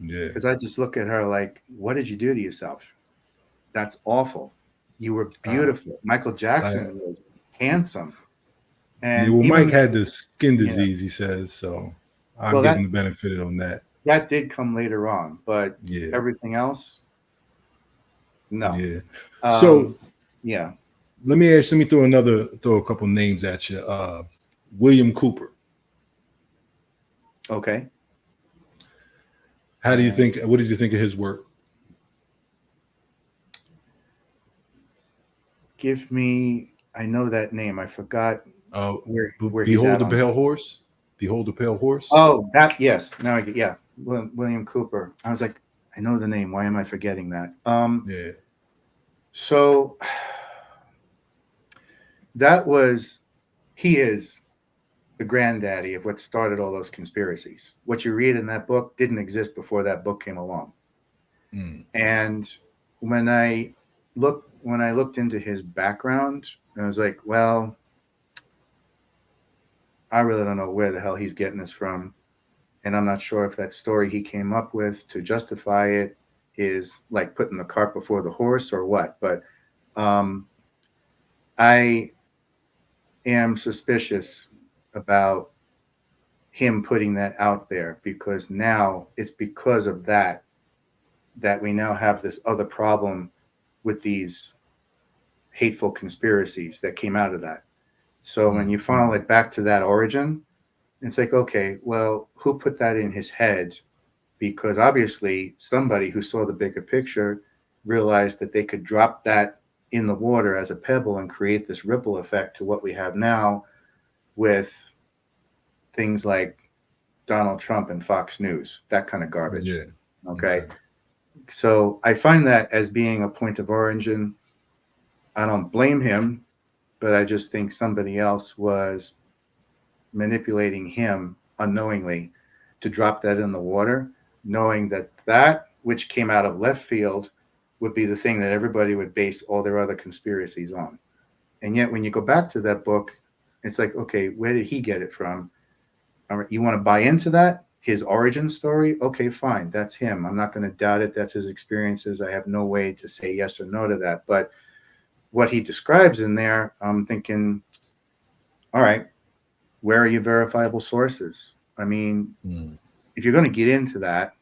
Yeah. Because I just look at her like, what did you do to yourself? That's awful. You were beautiful. Michael Jackson was handsome. And Mike had the skin disease, he says, so I'll give him the benefit on that. That did come later on, but everything else, no. Yeah. So yeah. Let me throw a couple names at you. William Cooper. Okay. What did you think of his work? I know that name. I forgot where Behold the Pale Horse. Behold the Pale Horse. Oh, yes. Now I get, William Cooper. I was like, I know the name. Why am I forgetting that? So he is the granddaddy of what started all those conspiracies. What you read in that book didn't exist before that book came along. And when I looked into his background, I was like, well, I really don't know where the hell he's getting this from. And I'm not sure if that story he came up with to justify it is like putting the cart before the horse or what. But I am suspicious about him putting that out there, because now it's because of that we now have this other problem with these hateful conspiracies that came out of that. So when you funnel it back to that origin, it's like, okay, well, who put that in his head? Because obviously somebody who saw the bigger picture realized that they could drop that in the water as a pebble and create this ripple effect to what we have now with things like Donald Trump and Fox News, that kind of garbage. Yeah. Okay. So I find that as being a point of origin. I don't blame him, but I just think somebody else was manipulating him unknowingly to drop that in the water, knowing that which came out of left field would be the thing that everybody would base all their other conspiracies on. And yet when you go back to that book, it's like, okay, where did he get it from? All right, you want to buy into that? His origin story? Okay, fine. That's him. I'm not going to doubt it. That's his experiences. I have no way to say yes or no to that. But what he describes in there, I'm thinking, all right, where are your verifiable sources? I mean, if you're going to get into that,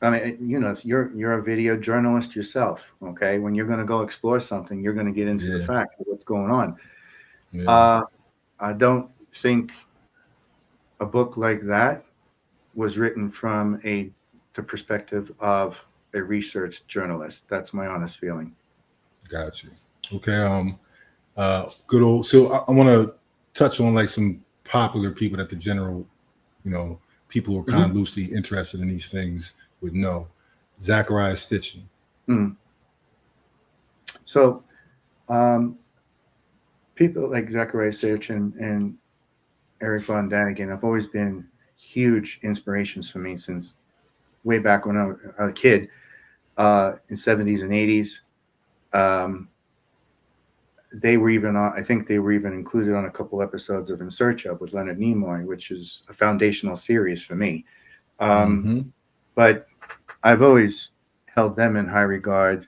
I mean, you're a video journalist yourself, okay? When you're going to go explore something, you're going to get into the facts of what's going on. I don't think a book like that was written from the perspective of a research journalist. That's my honest feeling. Gotcha. Okay. Good old. So I want to touch on like some popular people that the general, people who are kind of loosely interested in these things would know. Zachariah Stitchin. So, people like Zachariah Stitchin and Eric Von Daniken have always been huge inspirations for me since way back when I was a kid, in 70s and 80s. They were even I think they were even included on a couple episodes of In Search of with Leonard Nimoy, which is a foundational series for me. But I've always held them in high regard.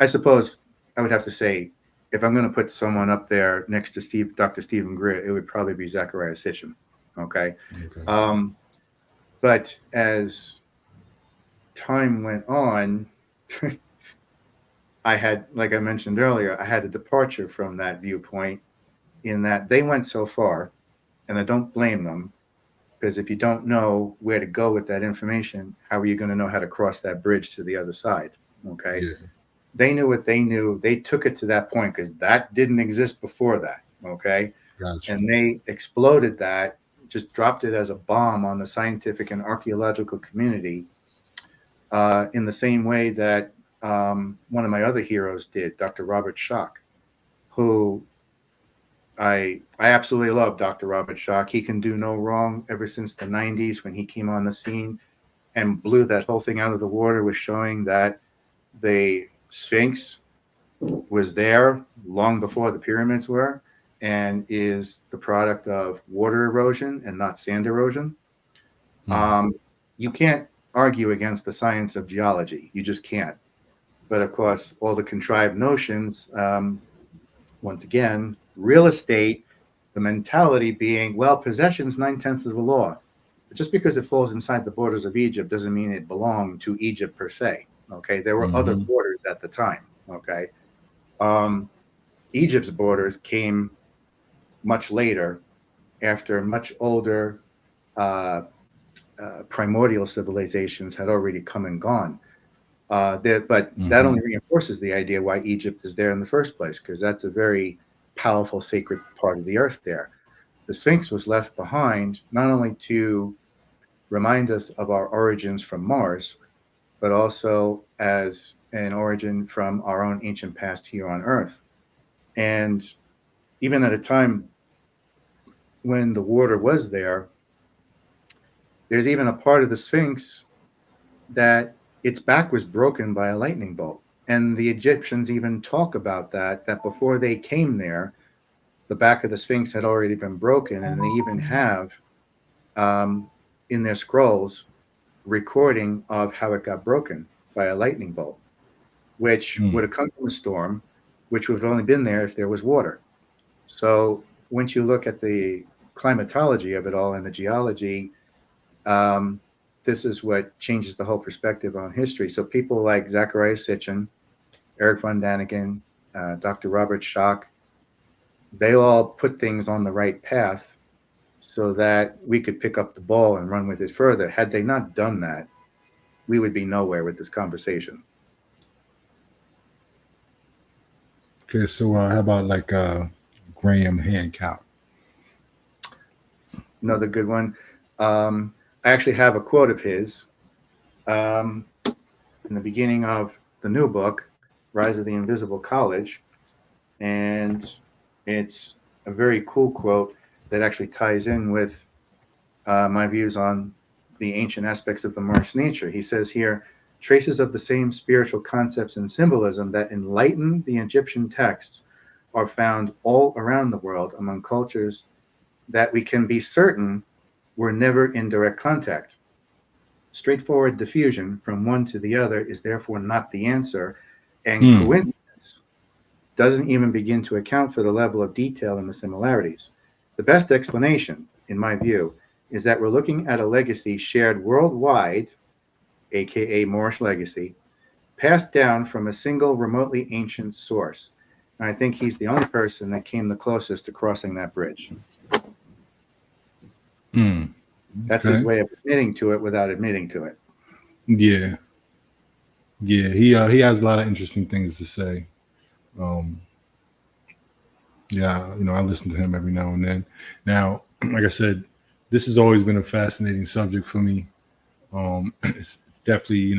I suppose I would have to say, if I'm going to put someone up there next to Dr. Stephen Greer, it would probably be Zecharia Sitchin. Okay. But as time went on, I had, like I mentioned earlier, I had a departure from that viewpoint in that they went so far, and I don't blame them, because if you don't know where to go with that information, how are you going to know how to cross that bridge to the other side? Okay. Yeah. They knew what they knew. They took it to that point because that didn't exist before that. Okay. Gotcha. And they exploded that, just dropped it as a bomb on the scientific and archaeological community in the same way that one of my other heroes did, Dr. Robert Schoch, who I absolutely love Dr. Robert Schoch. He can do no wrong ever since the 90s when he came on the scene and blew that whole thing out of the water with showing that the Sphinx was there long before the pyramids were and is the product of water erosion and not sand erosion. You can't argue against the science of geology. You just can't. But of course, all the contrived notions, once again, real estate, the mentality being, well, possession's 9/10 of the law. But just because it falls inside the borders of Egypt doesn't mean it belonged to Egypt per se. Okay. There were other borders at the time. Okay. Egypt's borders came much later after much older primordial civilizations had already come and gone. But that only reinforces the idea why Egypt is there in the first place, because that's a very powerful, sacred part of the earth there. The Sphinx was left behind not only to remind us of our origins from Mars, but also as an origin from our own ancient past here on Earth. And even at a time when the water was there, there's even a part of the Sphinx that its back was broken by a lightning bolt. And the Egyptians even talk about that before they came there, the back of the Sphinx had already been broken. And they even have in their scrolls recording of how it got broken by a lightning bolt, which would have come from a storm, which would have only been there if there was water. So once you look at the climatology of it all and the geology, this is what changes the whole perspective on history. So people like Zecharia Sitchin, Eric von Daniken, Dr. Robert Schoch, they all put things on the right path so that we could pick up the ball and run with it further. Had they not done that, we would be nowhere with this conversation. Okay, so how about like Graham Hancock? Another good one. I actually have a quote of his in the beginning of the new book, Rise of the Invisible College. And it's a very cool quote that actually ties in with my views on the ancient aspects of the Moorish nature. He says here, traces of the same spiritual concepts and symbolism that enlighten the Egyptian texts are found all around the world among cultures that we can be certain were never in direct contact. Straightforward diffusion from one to the other is therefore not the answer, and coincidence doesn't even begin to account for the level of detail in the similarities. The best explanation, in my view, is that we're looking at a legacy shared worldwide, aka Moorish Legacy, passed down from a single remotely ancient source. And I think he's the only person that came the closest to crossing that bridge. That's his way of admitting to it without admitting to it. Yeah. He has a lot of interesting things to say. I listen to him every now and then. Now, like I said, this has always been a fascinating subject for me. It's definitely,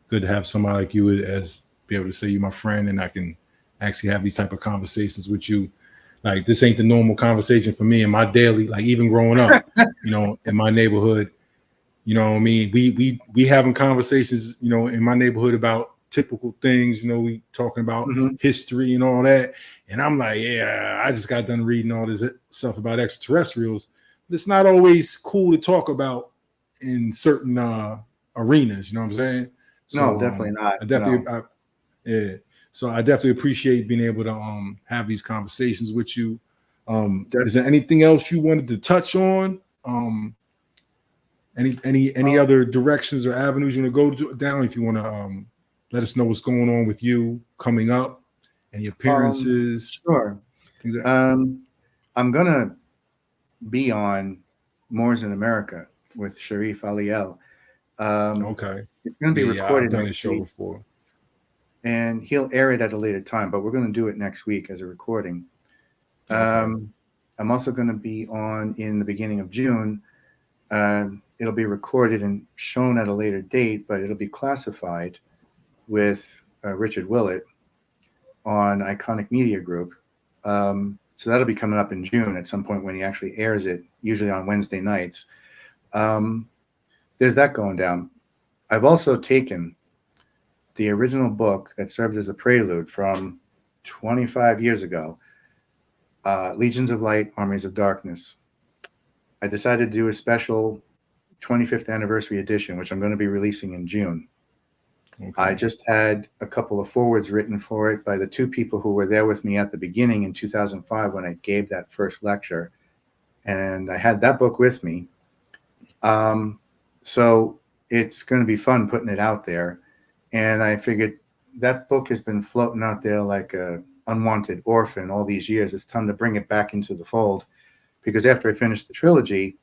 good to have somebody like you as be able to say you're my friend, and I can actually have these type of conversations with you. Like, this ain't the normal conversation for me in my daily, like even growing up, in my neighborhood, what I mean? We having conversations, in my neighborhood about typical things, we talking about history and all that. And I'm like, yeah, I just got done reading all this stuff about extraterrestrials. But it's not always cool to talk about in certain arenas. You know what I'm saying? So, no, definitely not. I definitely, yeah. So I definitely appreciate being able to have these conversations with you. Is there anything else you wanted to touch on? Any other directions or avenues you want to go down? If you want to let us know what's going on with you coming up, any appearances. Sure. I'm gonna be on Moors in America with Sharif Aliel. Okay. It's going to be recorded. I've done this show before. And he'll air it at a later time, but we're going to do it next week as a recording. Okay. I'm also going to be on in the beginning of June. It'll be recorded and shown at a later date, but it'll be classified with Richard Willett on Iconic Media Group. So that'll be coming up in June at some point when he actually airs it, usually on Wednesday nights. There's that going down. I've also taken the original book that served as a prelude from 25 years ago, Legions of Light, Armies of Darkness. I decided to do a special 25th anniversary edition, which I'm going to be releasing in June. Okay. I just had a couple of forwards written for it by the two people who were there with me at the beginning in 2005 when I gave that first lecture. And I had that book with me. So it's going to be fun putting it out there. And I figured that book has been floating out there like a unwanted orphan all these years. It's time to bring it back into the fold, because after I finished the trilogy,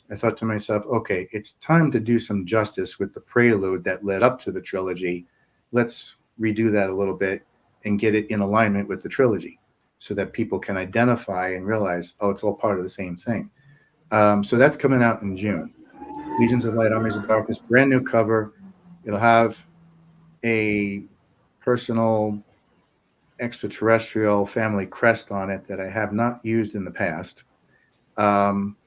I thought to myself, okay, it's time to do some justice with the prelude that led up to the trilogy. Let's redo that a little bit and get it in alignment with the trilogy so that people can identify and realize, oh, it's all part of the same thing. So that's coming out in June. Legions of Light, Armies of Darkness, brand new cover. It'll have a personal extraterrestrial family crest on it that I have not used in the past. So I'm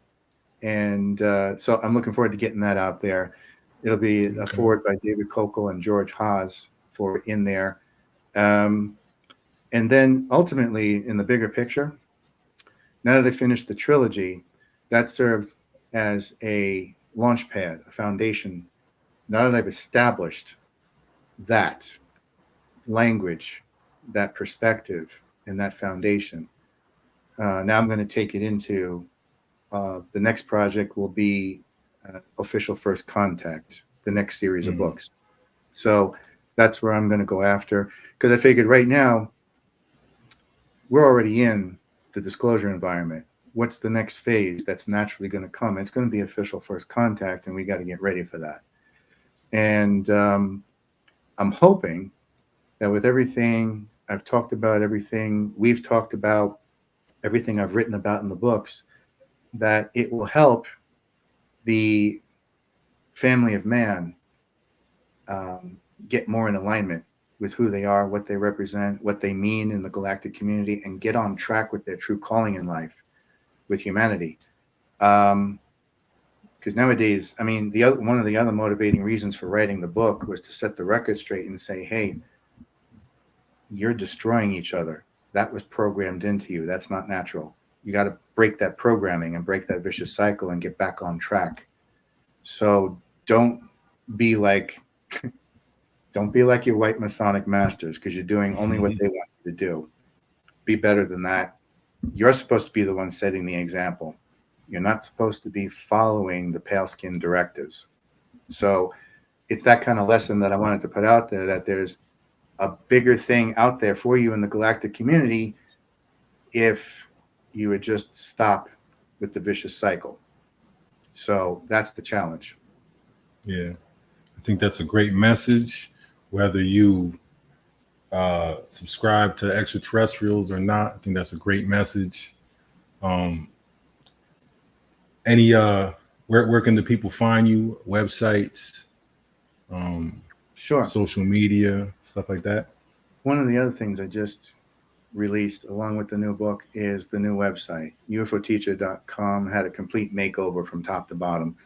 looking forward to getting that out there. It'll be a forward by David Kokel and George Haas for in there. And then ultimately, in the bigger picture, now that I finished the trilogy, that served as a launch pad, a foundation. Now that I've established that language, that perspective, and that foundation, now I'm going to take it into the next project will be Official First Contact, the next series of books. So that's where I'm going to go after, because I figured right now we're already in the disclosure environment. What's the next phase that's naturally going to come? It's going to be Official First Contact, and we got to get ready for that. And I'm hoping that with everything I've talked about, everything we've talked about, everything I've written about in the books, that it will help the family of man get more in alignment with who they are, what they represent, what they mean in the galactic community, and get on track with their true calling in life with humanity. Because nowadays, I mean, one of the other motivating reasons for writing the book was to set the record straight and say, hey, you're destroying each other. That was programmed into you. That's not natural. You got to break that programming and break that vicious cycle and get back on track. So don't be like your white Masonic masters, because you're doing only what they want you to do. Be better than that. You're supposed to be the one setting the example. You're not supposed to be following the pale skin directives. So it's that kind of lesson that I wanted to put out there, that there's a bigger thing out there for you in the galactic community if you would just stop with the vicious cycle. So that's the challenge. Yeah, I think that's a great message, whether you subscribe to extraterrestrials or not. I think that's a great message. Where can the people find you? Websites, sure, social media, stuff like that. One of the other things I just released along with the new book is the new website. UFOteacher.com had a complete makeover from top to bottom,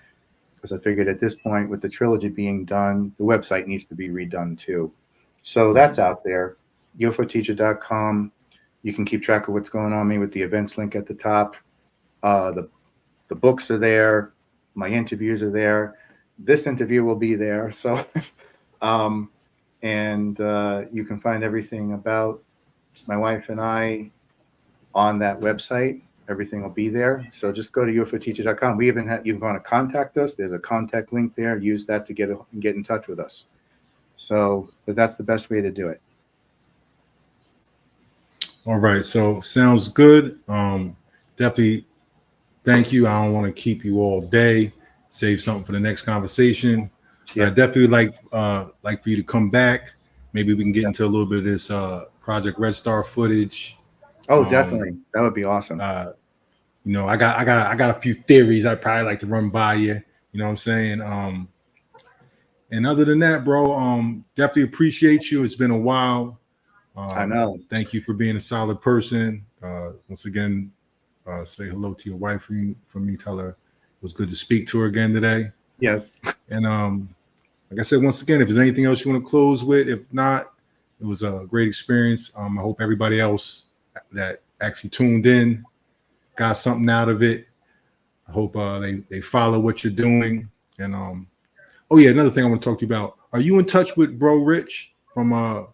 because I figured at this point, with the trilogy being done, the website needs to be redone too. So that's out there. UFOteacher.com. You can keep track of what's going on with the events link at the top. The books are there. My interviews are there. This interview will be there. So, and you can find everything about my wife and I on that website. Everything will be there. So just go to ufoteacher.com. We even you want to contact us. There's a contact link there. Use that to get in touch with us. So, but that's the best way to do it. All right. So sounds good. Definitely thank you. I don't want to keep you all day. Save something for the next conversation. Yes. I definitely like for you to come back. Maybe we can get into a little bit of this Project Red Star footage. Oh, definitely. That would be awesome. You know, I got a few theories I'd probably like to run by you. You know what I'm saying? And other than that, bro, definitely appreciate you. It's been a while. I know. Thank you for being a solid person. Once again, say hello to your wife from me. Tell her it was good to speak to her again today. Yes. And like I said, once again, if there's anything else you want to close with, if not, it was a great experience. I hope everybody else that actually tuned in got something out of it. I hope they follow what you're doing. And oh yeah, another thing I want to talk to you about. Are you in touch with Bro Rich from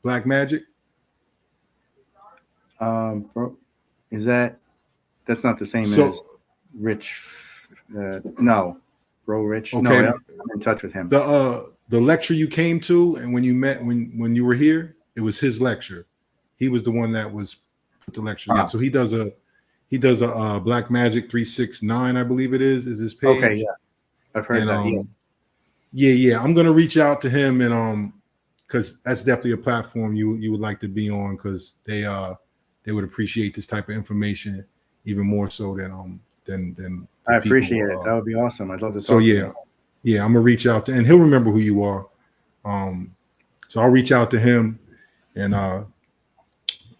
Black Magic? Bro, that's not the same as Rich? No, Bro Rich. Okay. No, I'm in touch with him. The lecture you came to, and when you met when you were here, it was his lecture. He was the one that was put the lecture together. So he does a Black Magic 369, I believe it is his page. Okay, yeah, I've heard that. Yeah. I'm gonna reach out to him and because that's definitely a platform you would like to be on, because they would appreciate this type of information even more so than I appreciate it. That would be awesome. I'd love to talk to him. Yeah, I'm gonna reach out to, and he'll remember who you are. So I'll reach out to him and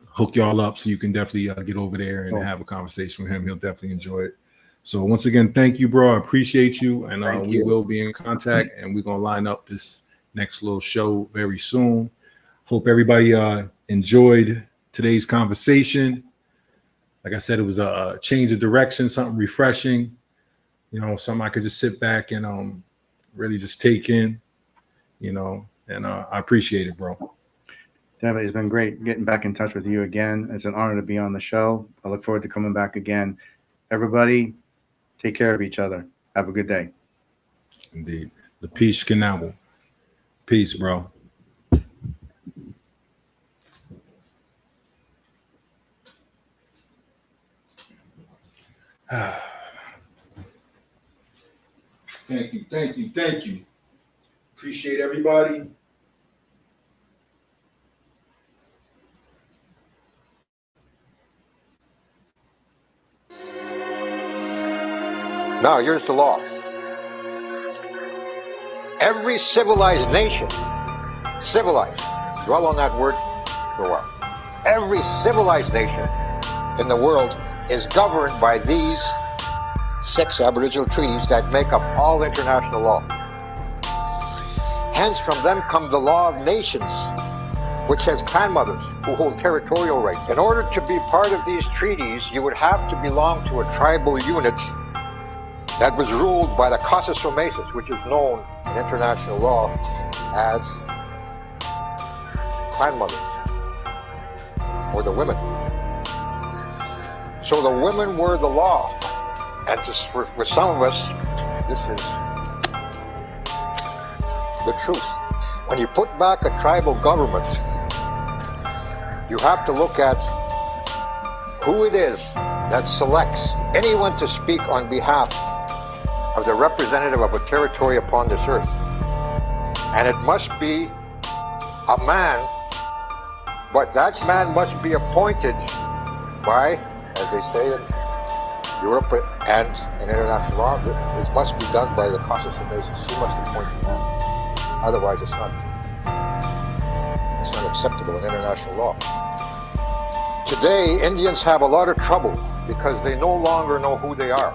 hook y'all up so you can definitely get over there and have a conversation with him. He'll definitely enjoy it. So once again, thank you, bro. I appreciate you, and we will be in contact, and we're gonna line up this next little show very soon. Hope everybody enjoyed today's conversation. Like I said, it was a change of direction, something refreshing. You know, something I could just sit back and really just take in. You know, and I appreciate it, bro. Definitely, it's been great getting back in touch with you again. It's an honor to be on the show. I look forward to coming back again. Everybody, take care of each other. Have a good day. Indeed. The peace canal. Peace, bro. Thank you. Appreciate everybody. Now, here's the law. Every civilized nation, civilized, dwell on that word for a while. Every civilized nation in the world is governed by these 6 aboriginal treaties that make up all international law. Hence, from them come the law of nations, which has clan mothers who hold territorial rights. In order to be part of these treaties, you would have to belong to a tribal unit that was ruled by the Casas Someses, which is known in international law as clan mothers, or the women. So the women were the law. And for some of us, this is the truth. When you put back a tribal government, you have to look at who it is that selects anyone to speak on behalf of the representative of a territory upon this earth. And it must be a man, but that man must be appointed by, as they say in Europe and in international law, it must be done by the Casas Someses. She must appoint the man. Otherwise, it's not acceptable in international law. Today, Indians have a lot of trouble because they no longer know who they are.